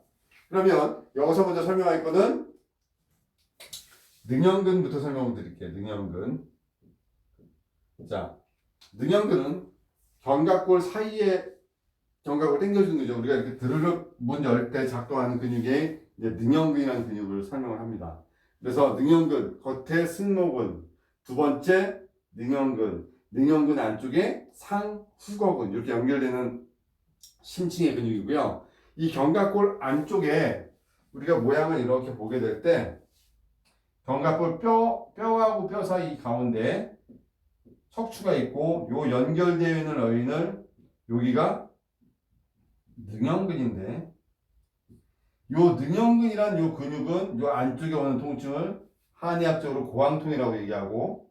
그러면 여기서 먼저 설명할 거는 능형근부터 설명을 드릴게요. 능형근. 자, 능형근은 견갑골 사이에 견갑을 당겨주는 거죠. 우리가 이렇게 드르륵 문 열 때 작동하는 근육에 이제 능형근이라는 근육을 설명을 합니다. 그래서 능형근, 겉에 승모근, 두 번째 능형근 안쪽에 상후거근 이렇게 연결되는 심층의 근육이고요. 이 견갑골 안쪽에 우리가 모양을 이렇게 보게 될 때 견갑골 뼈하고 뼈 사이 가운데 척추가 있고 요 연결되어 있는 라인을 여기가 능형근인데 요 능형근이란 요 근육은 요 안쪽에 오는 통증을 한의학적으로 고황통이라고 얘기하고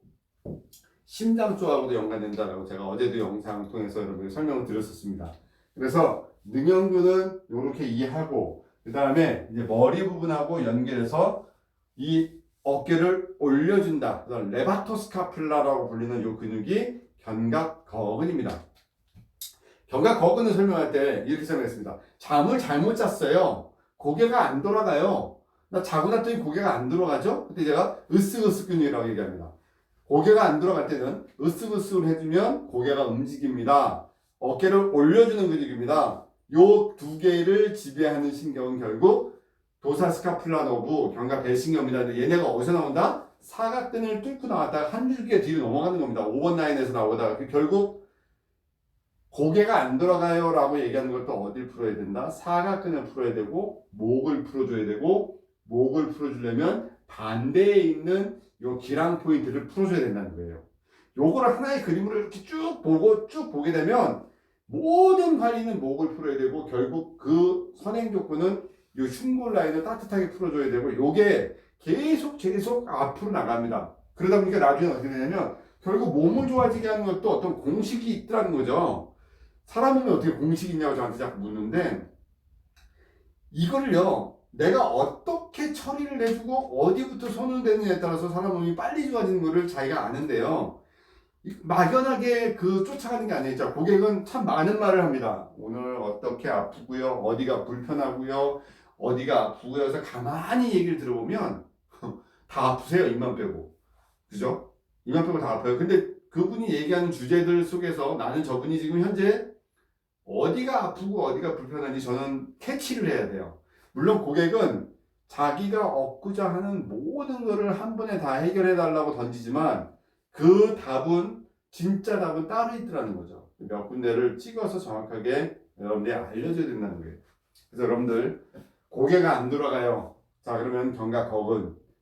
심장 쪽하고도 연관된다라고 제가 어제도 영상 통해서 여러분께 설명을 드렸었습니다. 그래서 능형근은 이렇게 이해하고 그 다음에 이제 머리 부분하고 연결해서 이 어깨를 올려준다. 레바토스카플라라고 불리는 이 근육이 견갑거근입니다. 견갑거근을 설명할 때 이렇게 설명했습니다. 잠을 잘못 잤어요. 고개가 안 돌아가요. 나 자고 났더니 고개가 안 돌아가죠? 그때 제가 으쓱으쓱 근육이라고 얘기합니다. 고개가 안 돌아갈 때는 으쓱으쓱을 해주면 고개가 움직입니다. 어깨를 올려주는 근육입니다. 요 두 개를 지배하는 신경은 결국 도사스카플라 너브 견갑 배신경입니다. 얘네가 어디서 나온다? 사각근을 뚫고 나왔다가 한 줄기 뒤로 넘어가는 겁니다. 5번 라인에서 나오다가 결국 고개가 안 돌아가요 라고 얘기하는 것도 어딜 풀어야 된다? 사각근을 풀어야 되고 목을 풀어줘야 되고 목을 풀어주려면 반대에 있는 요 기랑 포인트를 풀어줘야 된다는 거예요. 요거를 하나의 그림으로 이렇게 쭉 보게 되면 모든 관리는 목을 풀어야 되고 결국 그 선행 조건은 요 흉골 라인을 따뜻하게 풀어줘야 되고 요게 계속 앞으로 나갑니다. 그러다 보니까 나중에 어떻게 되냐면 결국 몸을 좋아지게 하는 것도 어떤 공식이 있더라는 거죠. 사람 몸에 어떻게 공식이 있냐고 저한테 자꾸 묻는데 이걸요 내가 어떻게 처리를 해주고 어디부터 손을 대느냐에 따라서 사람 몸이 빨리 좋아지는 거를 자기가 아는데요. 막연하게 쫓아가는 게 아니죠. 고객은 참 많은 말을 합니다. 오늘 어떻게 아프고요, 어디가 불편하고요, 어디가 아프고요 해서 가만히 얘기를 들어보면 다 아프세요, 입만 빼고. 그죠? 이만 빼고 다 아파요. 근데 그분이 얘기하는 주제들 속에서 나는 저분이 지금 현재 어디가 아프고 어디가 불편한지 저는 캐치를 해야 돼요. 물론 고객은 자기가 얻고자 하는 모든 것을 한 번에 다 해결해 달라고 던지지만 그 답은 진짜 답은 따로 있더라는 거죠. 몇 군데를 찍어서 정확하게 여러분들이 알려줘야 된다는 거예요. 그래서 여러분들 고개가 안 돌아가요. 자, 그러면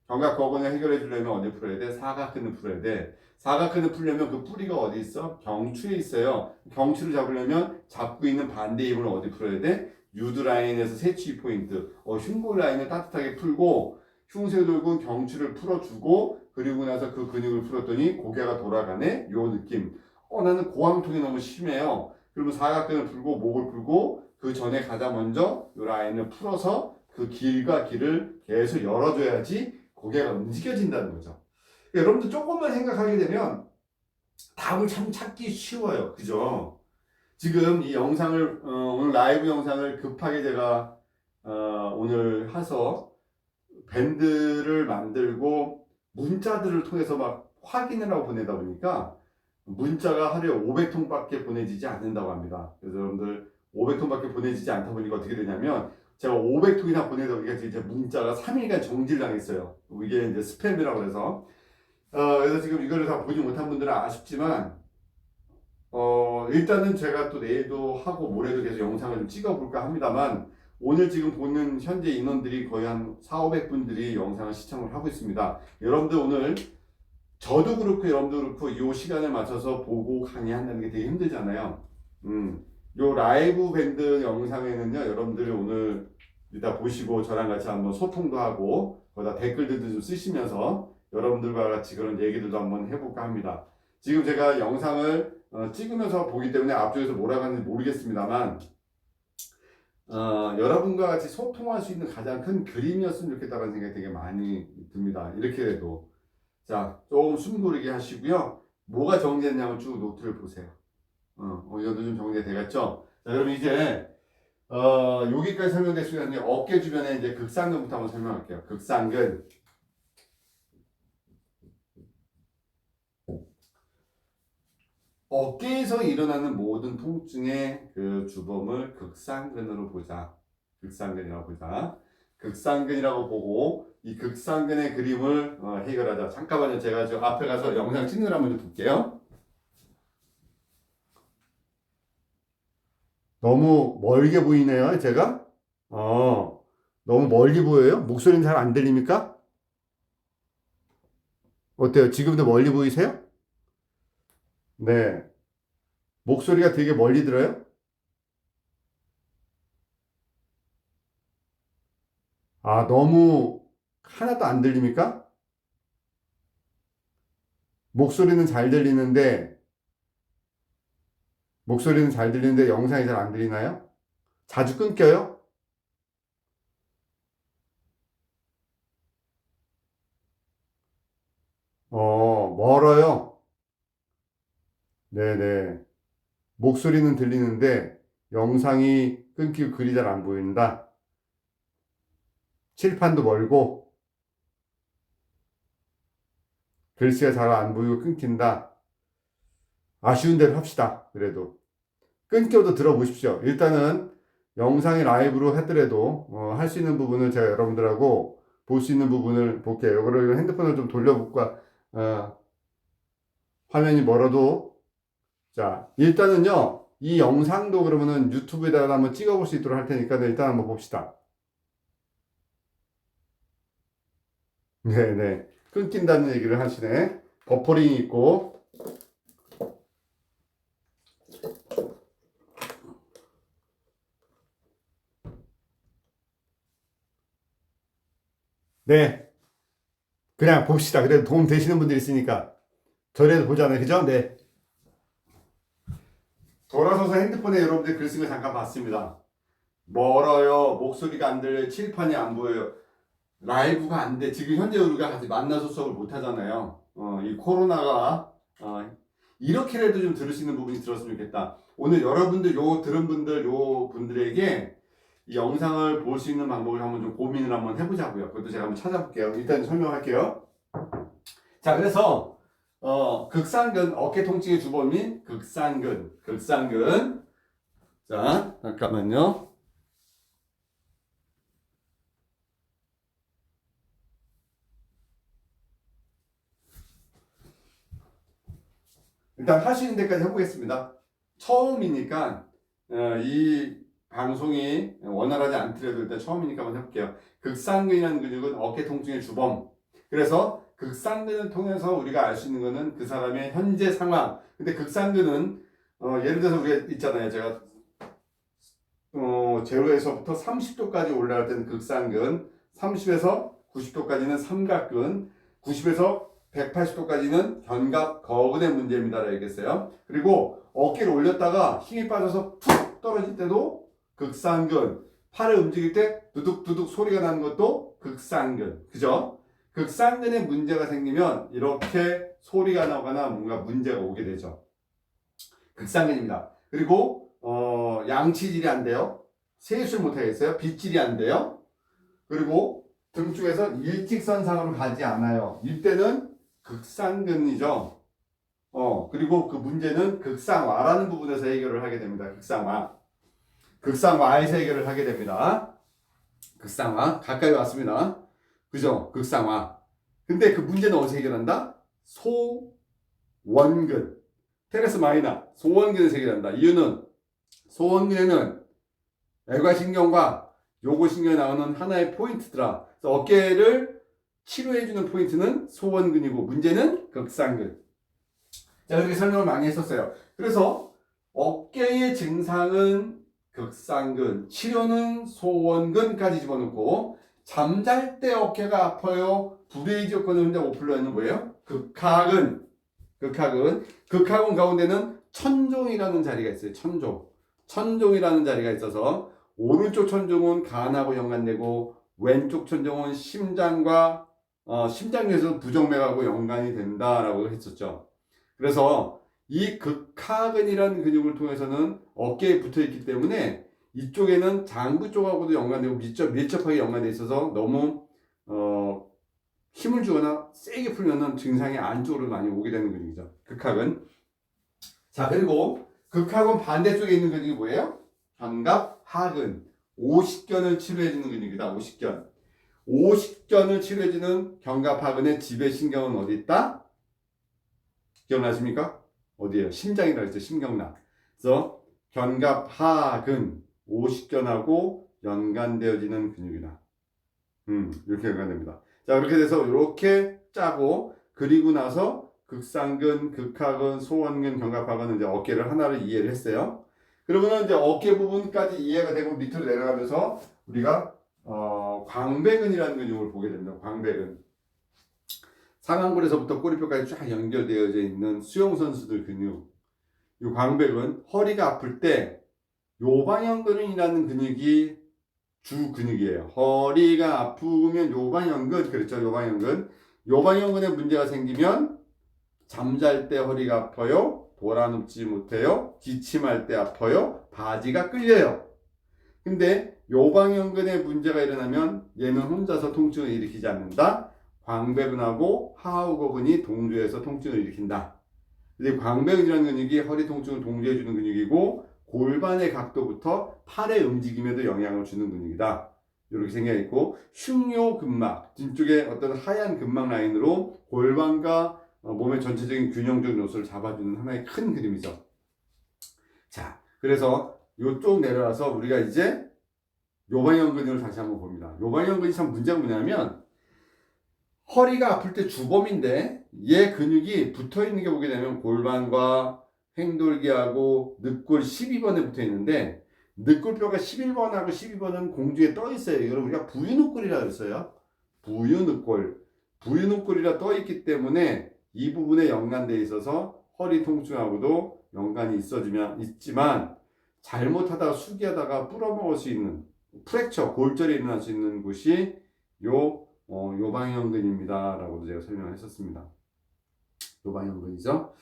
경각거근을 해결해 주려면 어디 풀어야 돼? 사각근을 풀어야 돼. 사각근을 풀려면 그 뿌리가 어디 있어? 경추에 있어요. 경추를 잡으려면 잡고 있는 반대 힘을 어디 풀어야 돼? 유드라인에서 세치 포인트. 흉부 라인을 따뜻하게 풀고 흉쇄돌근 경추를 풀어주고 그리고 나서 그 근육을 풀었더니 고개가 돌아가네. 요 느낌. 나는 고황통이 너무 심해요. 그러면 사각근을 풀고 목을 풀고 그 전에 가장 먼저 요 라인을 풀어서 그 길과 길을 계속 열어줘야지 고개가 움직여진다는 거죠. 여러분들 조금만 생각하게 되면 답을 참 찾기 쉬워요. 그죠? 지금 이 영상을 오늘 라이브 영상을 급하게 제가 오늘 해서 밴드를 만들고 문자들을 통해서 막 확인을 하고 보내다 보니까 문자가 하루에 500통밖에 보내지지 않는다고 합니다. 그래서 여러분들 500통밖에 보내지지 않다 보니까 어떻게 되냐면 제가 500통이나 보내다 보니까 이제 문자가 3일간 정지당했어요. 이게 이제 스팸이라고 해서 그래서 지금 이거를 다 보지 못한 분들은 아쉽지만 일단은 제가 또 내일도 하고 모레도 계속 영상을 좀 찍어볼까 합니다만 오늘 지금 보는 현재 인원들이 거의 한 4,500분들이 영상을 시청을 하고 있습니다. 여러분들 오늘 저도 그렇고 여러분도 그렇고 이 시간을 맞춰서 보고 강의한다는 게 되게 힘들잖아요. 요 라이브 밴드 영상에는요 여러분들이 오늘 이따 보시고 저랑 같이 한번 소통도 하고 거기다 댓글들도 좀 쓰시면서 여러분들과 같이 그런 얘기들도 한번 해볼까 합니다. 지금 제가 영상을 찍으면서 보기 때문에 앞쪽에서 뭐라고 하는지 모르겠습니다만 여러분과 같이 소통할 수 있는 가장 큰 그림이었으면 좋겠다는 생각이 되게 많이 듭니다. 이렇게 해도 자, 조금 숨 고르게 하시고요. 뭐가 정리됐냐면 쭉 노트를 보세요. 이 정도 좀 정리가 되겠죠? 자, 그럼 이제 여기까지 설명됐으면 이제 어깨 주변에 이제 극상근부터 한번 설명할게요. 극상근. 어깨에서 일어나는 모든 통증의 그 주범을 극상근으로 보자. 극상근이라고 보자. 극상근이라고 보고 이 극상근의 그림을 해결하자. 잠깐만요. 제가 저 앞에 가서 영상 찍는 걸 한번 좀 볼게요. 너무 멀게 보이네요. 제가. 너무 멀게 보여요? 목소리는 잘 안 들립니까? 어때요? 지금도 멀리 보이세요? 네. 목소리가 되게 멀리 들어요? 너무 하나도 안 들립니까? 목소리는 잘 들리는데 영상이 잘 안 들리나요? 자주 끊겨요? 멀어요. 네네. 목소리는 들리는데 영상이 끊기고 글이 잘 안 보인다. 칠판도 멀고 글씨가 잘 안 보이고 끊긴다. 아쉬운 대로 합시다. 그래도 끊겨도 들어보십시오. 일단은 영상이 라이브로 하더라도 할 수 있는 부분을 제가 여러분들하고 볼 수 있는 부분을 볼게요. 이거를 핸드폰을 좀 돌려볼까. 화면이 멀어도 자 일단은요 이 영상도 그러면은 유튜브에다가 한번 찍어볼 수 있도록 할 테니까 일단 한번 봅시다. 네네 끊긴다는 얘기를 하시네. 버퍼링이 있고 네 그냥 봅시다. 그래도 도움 되시는 분들이 있으니까 저래도 보잖아요. 그죠? 네 돌아서서 핸드폰에 여러분들 글 쓴 거 잠깐 봤습니다. 멀어요. 목소리가 안 들려요. 칠판이 안 보여요. 라이브가 안 돼. 지금 현재 우리가 같이 만나서 수업을 못 하잖아요. 이 코로나가 이렇게라도 좀 들을 수 있는 부분이 들었으면 좋겠다. 오늘 여러분들 들은 분들 분들에게 이 영상을 볼 수 있는 방법을 한번 좀 고민을 한번 해보자고요. 그것도 제가 한번 찾아볼게요. 일단 설명할게요. 자, 그래서 극상근, 어깨 통증의 주범인 극상근. 자, 잠깐만요. 일단 할 수 있는 데까지 해보겠습니다. 처음이니까 이 방송이 원활하지 않더라도 일단 처음이니까 한번 해볼게요. 극상근이라는 근육은 어깨 통증의 주범. 그래서 극상근을 통해서 우리가 알 수 있는 거는 그 사람의 현재 상황. 근데 극상근은 예를 들어서 우리가 있잖아요. 제가 0에서부터 30도까지 올라갈 때는 극상근, 30에서 90도까지는 삼각근, 90에서 180도까지는 견갑 거근의 문제입니다라고 얘기했어요. 그리고 어깨를 올렸다가 힘이 빠져서 툭 떨어질 때도 극상근, 팔을 움직일 때 두둑두둑 소리가 나는 것도 극상근, 그죠? 극상근에 문제가 생기면 이렇게 소리가 나거나 뭔가 문제가 오게 되죠. 극상근입니다. 그리고 양치질이 안 돼요. 세수를 못 하겠어요. 빗질이 안 돼요. 그리고 등 쪽에서 일직선상으로 가지 않아요. 이때는 극상근이죠. 그리고 그 문제는 극상와라는 부분에서 해결을 하게 됩니다. 극상와에서 해결을 하게 됩니다. 극상와 가까이 왔습니다. 그죠? 극상와. 근데 그 문제는 어디서 해결한다? 소원근. 테레스 마이너. 소원근에서 해결한다. 이유는 소원근에는 애과신경과 요고신경이 나오는 하나의 포인트더라. 그래서 어깨를 치료해주는 포인트는 소원근이고 문제는 극상근. 자, 이렇게 설명을 많이 했었어요. 그래서 어깨의 증상은 극상근, 치료는 소원근까지 집어넣고 잠잘 때 어깨가 아파요. 불의 조건을 혼자 못 풀려는 뭐예요? 극하근 가운데는 천종이라는 자리가 있어요. 천종이라는 자리가 있어서 오른쪽 천종은 간하고 연관되고 왼쪽 천종은 심장과 심장에서 부정맥하고 연관이 된다라고 했었죠. 그래서 이 극하근이라는 근육을 통해서는 어깨에 붙어 있기 때문에 이쪽에는 장부 쪽하고도 연관되고 밀접하게 연관되어 있어서 너무 힘을 주거나 세게 풀면은 증상이 안쪽으로 많이 오게 되는 근육이죠. 극하근. 자, 그리고 극하근 반대쪽에 있는 근육이 뭐예요? 견갑하근. 오십견을 치료해주는 근육이다. 오십견을 치료해주는 견갑하근의 지배신경은 어디 있다? 기억나십니까? 어디에요? 심장이라고 했죠. 심경락. 그래서 견갑하근, 오십견하고 연관되어지는 근육이다. 이렇게 연관됩니다. 자, 그렇게 돼서 이렇게 짜고 그리고 나서 극상근, 극하근, 소원근, 견갑하근은 이제 어깨를 하나를 이해를 했어요. 그러면 이제 어깨 부분까지 이해가 되고 밑으로 내려가면서 우리가 광배근이라는 근육을 보게 됩니다. 광배근. 상완골에서부터 꼬리뼈까지 쫙 연결되어져 있는 수영선수들 근육. 이 광배근, 허리가 아플 때 요방형근이라는 근육이 주 근육이에요. 허리가 아프면 요방형근, 그렇죠? 요방형근에 문제가 생기면 잠잘 때 허리가 아파요. 돌아눕지 못해요. 기침할 때 아파요. 바지가 끌려요. 근데 요방형근에 문제가 일어나면 얘는 혼자서 통증을 일으키지 않는다. 광배근하고 하우거근이 동조해서 통증을 일으킨다. 근데 광배근이라는 근육이 허리 통증을 동조해주는 근육이고 골반의 각도부터 팔의 움직임에도 영향을 주는 근육이다. 이렇게 생각해 있고 흉요근막 뒤쪽에 어떤 하얀 근막 라인으로 골반과 몸의 전체적인 균형적인 요소를 잡아주는 하나의 큰 그림이죠. 자, 그래서 이쪽 내려와서 우리가 이제 요방형 근육을 다시 한번 봅니다. 요방형 근육이 참 문제가 뭐냐면 허리가 아플 때 주범인데 얘 근육이 붙어있는 게 보게 되면 골반과 횡돌기하고 늑골 12번에 붙어 있는데 늑골뼈가 11번하고 12번은 공중에 떠 있어요. 이걸 우리가 부유늑골이라고 했어요. 부유늑골이라 떠 있기 때문에 이 부분에 연관되어 있어서 허리 통증하고도 연관이 있지만 잘못하다가 수기하다가 뿌려먹을 수 있는 프랙처, 골절이 일어날 수 있는 곳이 요방형근입니다. 라고도 제가 설명을 했었습니다. 요방형근이죠.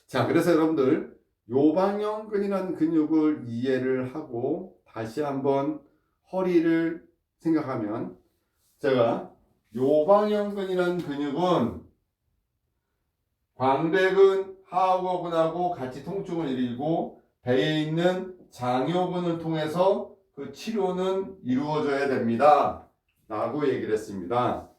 자, 그래서 여러분들 요방형근이라는 근육을 이해를 하고 다시 한번 허리를 생각하면 제가 요방형근이라는 근육은 광배근 하하호흡근하고 같이 통증을 일으키고 배에 있는 장요근을 통해서 그 치료는 이루어져야 됩니다. 라고 얘기를 했습니다.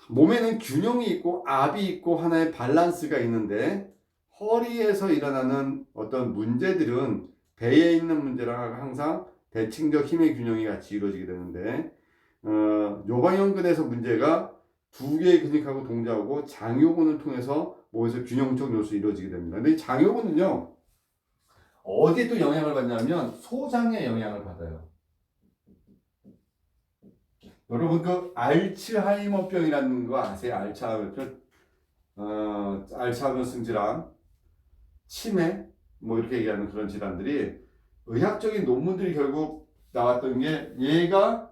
몸에는 균형이 있고 압이 있고 하나의 밸런스가 있는데 허리에서 일어나는 어떤 문제들은 배에 있는 문제랑 항상 대칭적 힘의 균형이 같이 이루어지게 되는데 요방형근에서 문제가 두 개의 근육하고 동작하고 장요근을 통해서 몸에서 균형적 요소 이루어지게 됩니다. 근데 이 장요근은요 어디에 또 영향을 받냐면 소장에 영향을 받아요. 여러분 그 알츠하이머병이라는 거 아세요? 알츠하이머병, 알츠하이머성 질환, 치매 뭐 이렇게 얘기하는 그런 질환들이 의학적인 논문들이 결국 나왔던 게 얘가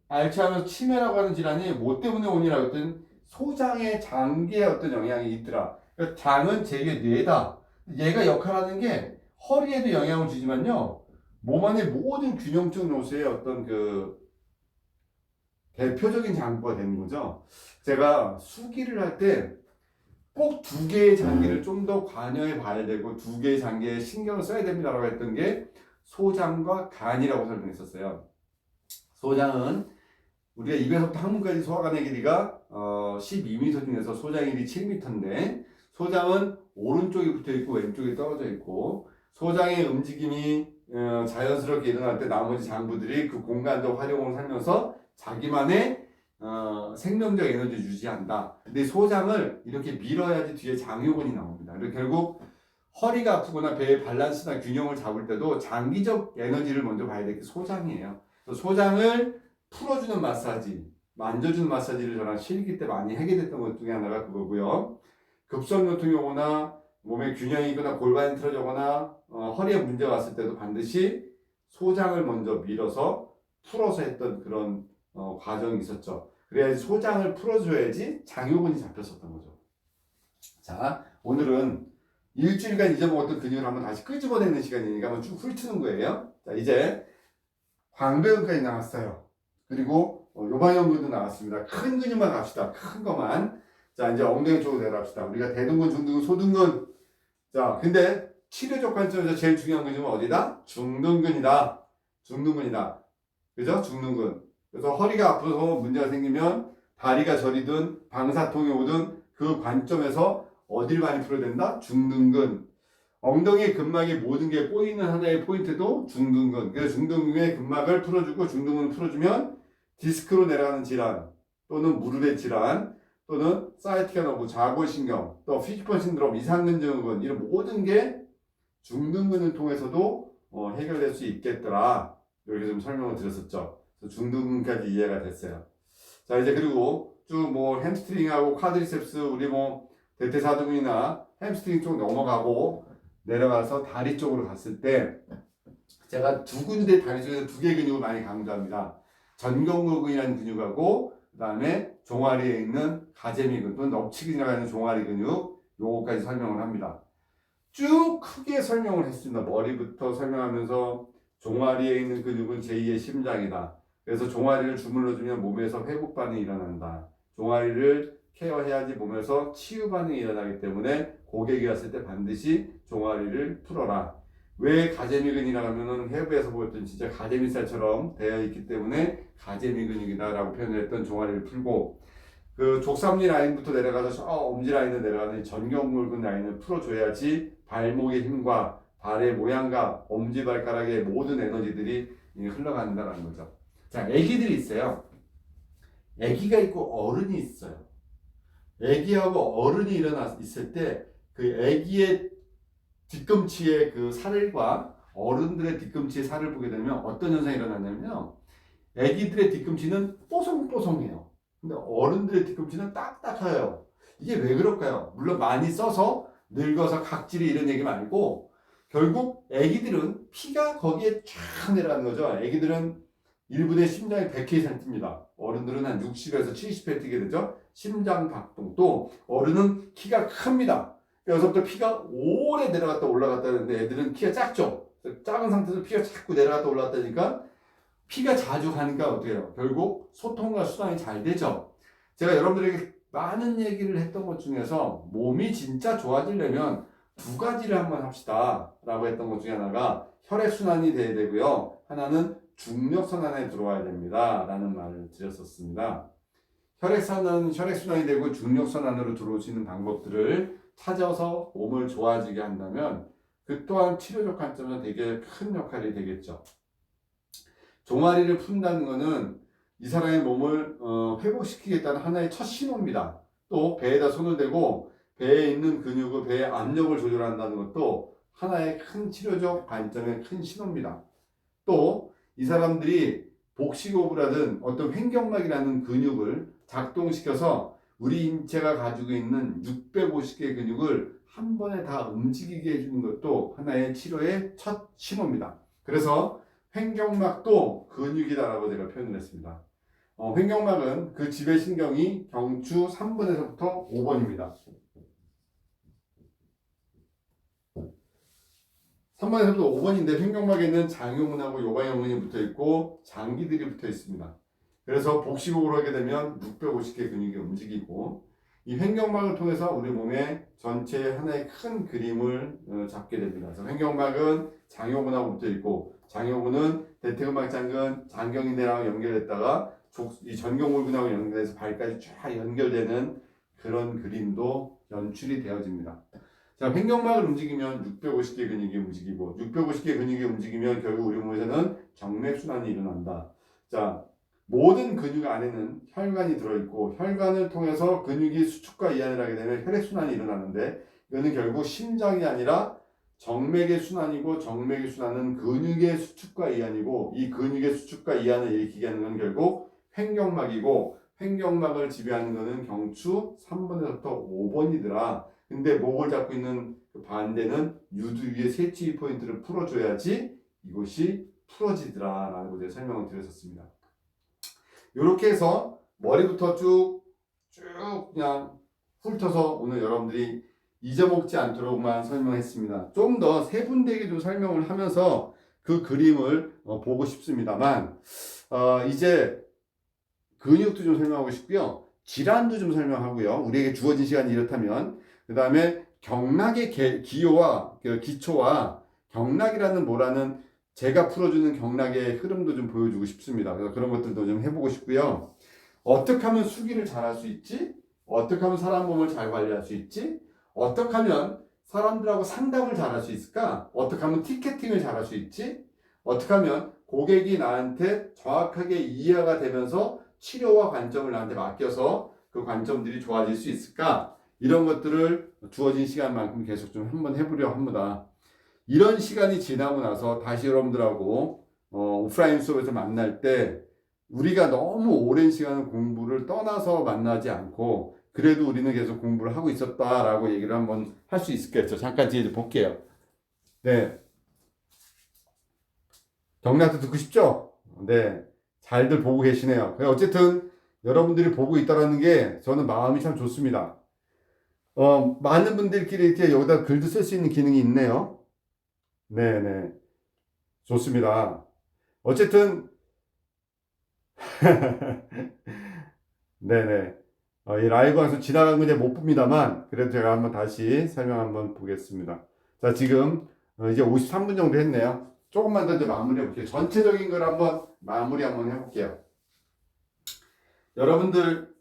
알츠하이머 치매라고 하는 질환이 뭐 때문에 오니라고 했더니 소장의 장기에 어떤 영향이 있더라. 그러니까 장은 제2의 뇌다. 얘가 역할하는 게 허리에도 영향을 주지만요. 몸 안의 모든 균형적 요소의 어떤 그 대표적인 장부가 되는 거죠. 제가 수기를 할 때 꼭 두 개의 장기를 좀 더 관여해 봐야 되고 두 개의 장기에 신경을 써야 됩니다라고 했던 게 소장과 간이라고 설명했었어요. 소장은 우리가 입에서부터 항문까지 소화관의 길이가 12m 중에서 소장의 길이 7m인데 소장은 오른쪽에 붙어 있고 왼쪽에 떨어져 있고 소장의 움직임이 자연스럽게 일어날 때 나머지 장부들이 그 공간적 활용을 하면서 자기만의 생명적 에너지를 유지한다. 근데 소장을 이렇게 밀어야지 뒤에 장요근이 나옵니다. 그래서 결국 허리가 아프거나 배의 밸런스나 균형을 잡을 때도 장기적 에너지를 먼저 봐야 될 게 소장이에요. 그래서 소장을 풀어주는 마사지, 만져주는 마사지를 저랑 실기 때 많이 하게 됐던 것 중에 하나가 그거고요. 급성요통이 오거나 몸의 균형이 있거나 골반이 틀어지거나 허리에 문제가 왔을 때도 반드시 소장을 먼저 밀어서 풀어서 했던 그런 과정이 있었죠. 그래야지 소장을 풀어줘야지 장요근이 잡혔었던 거죠. 자, 오늘은 일주일간 잊어먹었던 근육을 한번 다시 끄집어내는 시간이니까 한번 쭉 훑는 거예요. 자, 이제 광배근까지 나왔어요. 그리고 요방형근도 나왔습니다. 큰 근육만 갑시다. 큰 것만. 자, 이제 엉덩이 쪽으로 내려갑시다. 우리가 대둔근, 중둔근, 소둔근. 자, 근데 치료적 관점에서 제일 중요한 근육은 어디다? 중둔근이다. 중둔근이다. 그죠? 중둔근. 그래서 허리가 아파서 문제가 생기면 다리가 저리든 방사통이 오든 그 관점에서 어디를 많이 풀어야 된다? 중둔근. 엉덩이 근막의 모든 게 꼬이는 하나의 포인트도 중둔근. 그래서 중둔근의 근막을 풀어주고 중둔근을 풀어주면 디스크로 내려가는 질환 또는 무릎의 질환 또는 사이티카 너브, 좌골신경, 또 피지펀 신드롬, 이상근증후군 이런 모든 게 중둔근을 통해서도 해결될 수 있겠더라. 이렇게 좀 설명을 드렸었죠. 그래서 중둔근까지 이해가 됐어요. 자, 이제 그리고 쭉 뭐 햄스트링하고 쿼드리셉스 우리 뭐 대퇴사두근이나 햄스트링 쪽 넘어가고 내려가서 다리 쪽으로 갔을 때 제가 두 군데 다리 쪽에서 두 개 근육을 많이 강조합니다. 전경근이라는 근육하고 그 다음에 종아리에 있는 가재미근 또는 넙치근이라고 하는 종아리 근육 요거까지 설명을 합니다. 쭉 크게 설명을 했습니다. 머리부터 설명하면서 종아리에 있는 근육은 제2의 심장이다. 그래서 종아리를 주물러주면 몸에서 회복 반응이 일어난다. 종아리를 케어해야지 몸에서 치유 반응이 일어나기 때문에 고객이 왔을 때 반드시 종아리를 풀어라. 왜 가재미근이라고 하면은 해부에서 보였던 진짜 가재미살처럼 되어 있기 때문에 가재미근육이다라고 표현을 했던 종아리를 풀고 그 족삼리 라인부터 내려가서 엄지 라인을 내려가는 전경골근 라인을 풀어줘야지 발목의 힘과 발의 모양과 엄지발가락의 모든 에너지들이 흘러간다는 거죠. 자, 아기들이 있어요. 아기가 있고 어른이 있어요. 아기하고 어른이 있을 때 그 아기의 뒤꿈치의 그 살과 어른들의 뒤꿈치의 살을 보게 되면 어떤 현상이 일어나냐면요. 아기들의 뒤꿈치는 뽀송뽀송해요. 근데 어른들의 뒤꿈치는 딱딱해요. 이게 왜 그럴까요? 물론 많이 써서 늙어서 각질이 이런 얘기 말고 결국 아기들은 피가 거기에 쫙 내려가는 거죠. 아기들은 1분에 심장이 100회에서 뜁니다. 어른들은 한 60에서 70회 뛰게 되죠. 심장 박동. 또 어른은 키가 큽니다. 여기서부터 피가 오래 내려갔다 올라갔다 하는데 애들은 키가 작죠. 작은 상태에서 피가 자꾸 내려갔다 올라갔다니까 피가 자주 가니까 어떻게 해요? 결국 소통과 수단이 잘 되죠. 제가 여러분들에게 많은 얘기를 했던 것 중에서 몸이 진짜 좋아지려면 두 가지를 한번 합시다 라고 했던 것 중에 하나가 혈액순환이 돼야 되고요. 하나는 중력선환에 들어와야 됩니다 라는 말을 드렸었습니다. 혈액순환이 되고 중력선환으로 들어올 수 있는 방법들을 찾아서 몸을 좋아지게 한다면 그 또한 치료적 관점에서 되게 큰 역할이 되겠죠. 종아리를 푼다는 것은 이 사람의 몸을 회복시키겠다는 하나의 첫 신호입니다. 또 배에다 손을 대고 배에 있는 근육의 배의 압력을 조절한다는 것도 하나의 큰 치료적 관점의 큰 신호입니다. 또 이 사람들이 복식호흡이라든 어떤 횡격막이라는 근육을 작동시켜서 우리 인체가 가지고 있는 650개의 근육을 한 번에 다 움직이게 해주는 것도 하나의 치료의 첫 신호입니다. 그래서 횡격막도 근육이다라고 제가 표현을 했습니다. 횡격막은 그 지배신경이 경추 3번에서부터 5번입니다. 3번에서부터 5번인데 횡격막에는 장요근하고 요관형근이 붙어 있고 장기들이 붙어 있습니다. 그래서 복식호흡을 하게 되면 650개 근육이 움직이고 이 횡격막을 통해서 우리 몸의 전체 하나의 큰 그림을 잡게 됩니다. 그래서 횡격막은 장요근하고 붙어 있고 장요근은 대퇴근막 장근, 장경인대랑 연결했다가 이 전경골근하고 연결해서 발까지 쫙 연결되는 그런 그림도 연출이 되어집니다. 자, 횡격막을 움직이면 650개 근육이 움직이고 650개 근육이 움직이면 결국 우리 몸에서는 정맥순환이 일어난다. 자, 모든 근육 안에는 혈관이 들어있고 혈관을 통해서 근육이 수축과 이완을 하게 되면 혈액순환이 일어나는데 이거는 결국 심장이 아니라 정맥의 순환이고 정맥의 순환은 근육의 수축과 이완이고 이 근육의 수축과 이완을 일으키게 하는 건 결국 횡격막이고 횡격막을 지배하는 것은 경추 3번에서부터 5번이더라. 근데 목을 잡고 있는 그 반대는 유두 위의 세치 포인트를 풀어줘야지 이것이 풀어지더라 라고 제가 설명을 드렸었습니다. 이렇게 해서 머리부터 쭉 그냥 훑어서 오늘 여러분들이 잊어먹지 않도록만 설명했습니다. 좀 더 세분되게 좀 설명을 하면서 그 그림을 보고 싶습니다만 이제 근육도 좀 설명하고 싶고요. 질환도 좀 설명하고요. 우리에게 주어진 시간이 이렇다면 그 다음에 경락의 기초와 경락이라는 뭐라는 제가 풀어주는 경락의 흐름도 좀 보여주고 싶습니다. 그래서 그런 것들도 좀 해보고 싶고요. 어떻게 하면 수기를 잘할 수 있지? 어떻게 하면 사람 몸을 잘 관리할 수 있지? 어떻게 하면 사람들하고 상담을 잘할 수 있을까? 어떻게 하면 티켓팅을 잘할 수 있지? 어떻게 하면 고객이 나한테 정확하게 이해가 되면서 치료와 관점을 나한테 맡겨서 그 관점들이 좋아질 수 있을까? 이런 것들을 주어진 시간만큼 계속 좀 한번 해보려 합니다. 이런 시간이 지나고 나서 다시 여러분들하고 오프라인 수업에서 만날 때 우리가 너무 오랜 시간 공부를 떠나서 만나지 않고 그래도 우리는 계속 공부를 하고 있었다라고 얘기를 한번 할 수 있겠죠. 잠깐 뒤에 볼게요. 네. 경락도 듣고 싶죠? 네. 잘들 보고 계시네요. 어쨌든 여러분들이 보고 있다는 게 저는 마음이 참 좋습니다. 많은 분들끼리 이렇게 여기다 글도 쓸 수 있는 기능이 있네요. 네네. 좋습니다. 어쨌든, 네네. 이 라이브 방송 지나간 거 이제 못 봅니다만, 그래도 제가 한번 다시 설명 한번 보겠습니다. 자, 지금 이제 53분 정도 했네요. 조금만 더 이제 마무리 해볼게요. 전체적인 걸 한번 마무리 한번 해볼게요. 여러분들,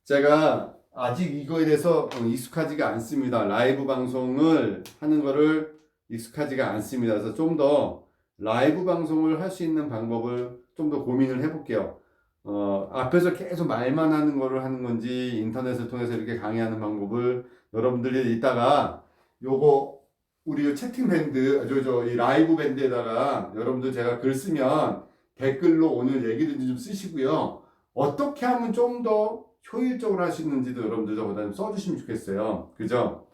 제가 아직 이거에 대해서 익숙하지가 않습니다. 라이브 방송을 하는 거를 익숙하지가 않습니다. 그래서 좀 더 라이브 방송을 할 수 있는 방법을 좀 더 고민을 해볼게요. 앞에서 계속 말만 하는 거를 하는 건지 인터넷을 통해서 이렇게 강의하는 방법을 여러분들이 이따가 요거 우리 채팅 밴드 이 라이브 밴드에다가 여러분들 제가 글 쓰면 댓글로 오늘 얘기든지 좀 쓰시고요. 어떻게 하면 좀 더 효율적으로 할 수 있는지도 여러분들 저보다 좀 써주시면 좋겠어요. 그죠?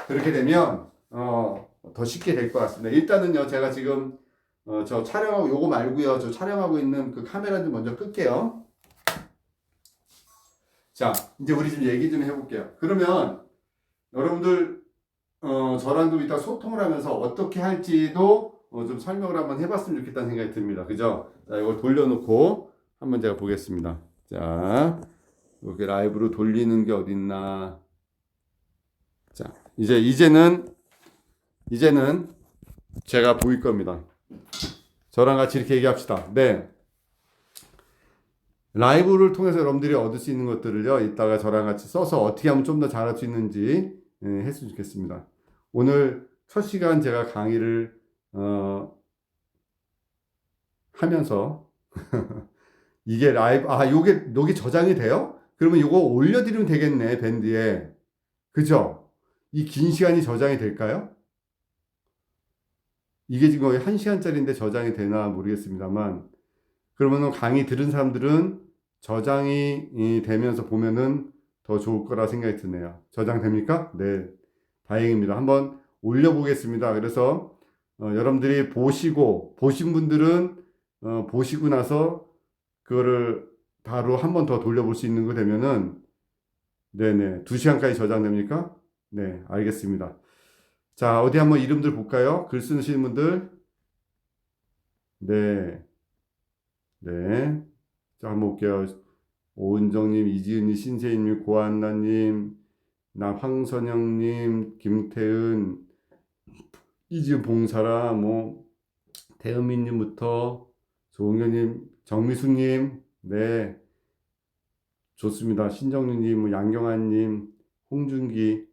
그렇게 되면 더 쉽게 될 것 같습니다. 일단은요, 제가 지금 저 촬영하고 요거 말고요, 저 촬영하고 있는 그 카메라 좀 먼저 끌게요. 자, 이제 우리 좀 얘기 좀 해볼게요. 그러면 여러분들 저랑 좀 이따 소통을 하면서 어떻게 할지도 좀 설명을 한번 해봤으면 좋겠다는 생각이 듭니다. 그죠? 자, 이걸 돌려놓고 한번 제가 보겠습니다. 자, 이렇게 라이브로 돌리는 게 어딨나. 자, 이제는 제가 보일 겁니다. 저랑 같이 이렇게 얘기합시다. 네. 라이브를 통해서 여러분들이 얻을 수 있는 것들을요, 이따가 저랑 같이 써서 어떻게 하면 좀 더 잘할 수 있는지 했으면 좋겠습니다. 오늘 첫 시간 제가 강의를 하면서 이게 라이브, 요게 저장이 돼요? 그러면 요거 올려드리면 되겠네, 밴드에. 그죠? 이 긴 시간이 저장이 될까요? 이게 지금 거의 1시간짜리인데 저장이 되나 모르겠습니다만, 그러면 강의 들은 사람들은 저장이 되면서 보면은 더 좋을 거라 생각이 드네요. 저장됩니까? 네. 다행입니다. 한번 올려보겠습니다. 그래서 여러분들이 보신 분들은 보시고 나서 그거를 바로 한 번 더 돌려볼 수 있는 거 되면은 네네 2시간까지 저장됩니까? 네, 알겠습니다. 자, 어디 한번 이름들 볼까요? 글 쓰시는 분들. 네, 네. 자, 한번 볼게요. 오은정님, 이지은님, 신세인님, 고한나님, 황선영님, 김태은, 이지은 봉사라, 뭐 대은민님부터 조은경님, 정미수님, 네, 좋습니다. 신정윤님, 뭐 양경환님, 홍준기,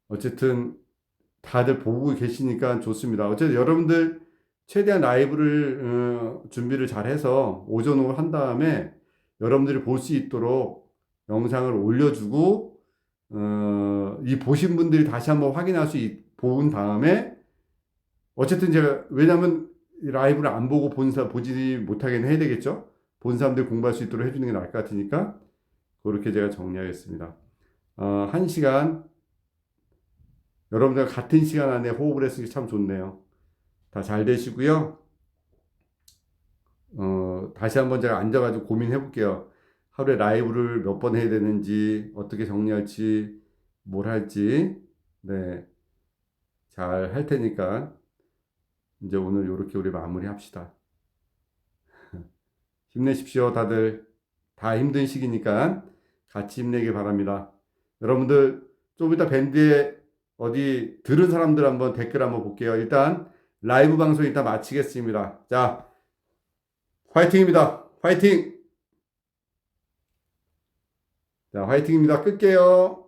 어쨌든 다들 보고 계시니까 좋습니다. 어쨌든 여러분들 최대한 라이브를 준비를 잘해서 오전 오후 한 다음에 여러분들이 볼 수 있도록 영상을 올려주고 이 보신 분들이 다시 한번 확인할 수 본 다음에 어쨌든 제가 왜냐하면 라이브를 안 보고 보지 못하게 해야 되겠죠. 본 사람들 공부할 수 있도록 해주는 게 나을 것 같으니까 그렇게 제가 정리하겠습니다. 1시간 여러분들 같은 시간 안에 호흡을 했으니 참 좋네요. 다 잘 되시고요. 다시 한번 제가 앉아가지고 고민해 볼게요. 하루에 라이브를 몇 번 해야 되는지, 어떻게 정리할지, 뭘 할지, 네, 잘 할 테니까, 이제 오늘 이렇게 우리 마무리 합시다. 힘내십시오, 다들. 다 힘든 시기니까 같이 힘내길 바랍니다. 여러분들, 좀 이따 밴드에 어디 들은 사람들 한번 댓글 한번 볼게요. 일단, 라이브 방송 이따 마치겠습니다. 자, 화이팅입니다. 화이팅! 자, 화이팅입니다. 끌게요.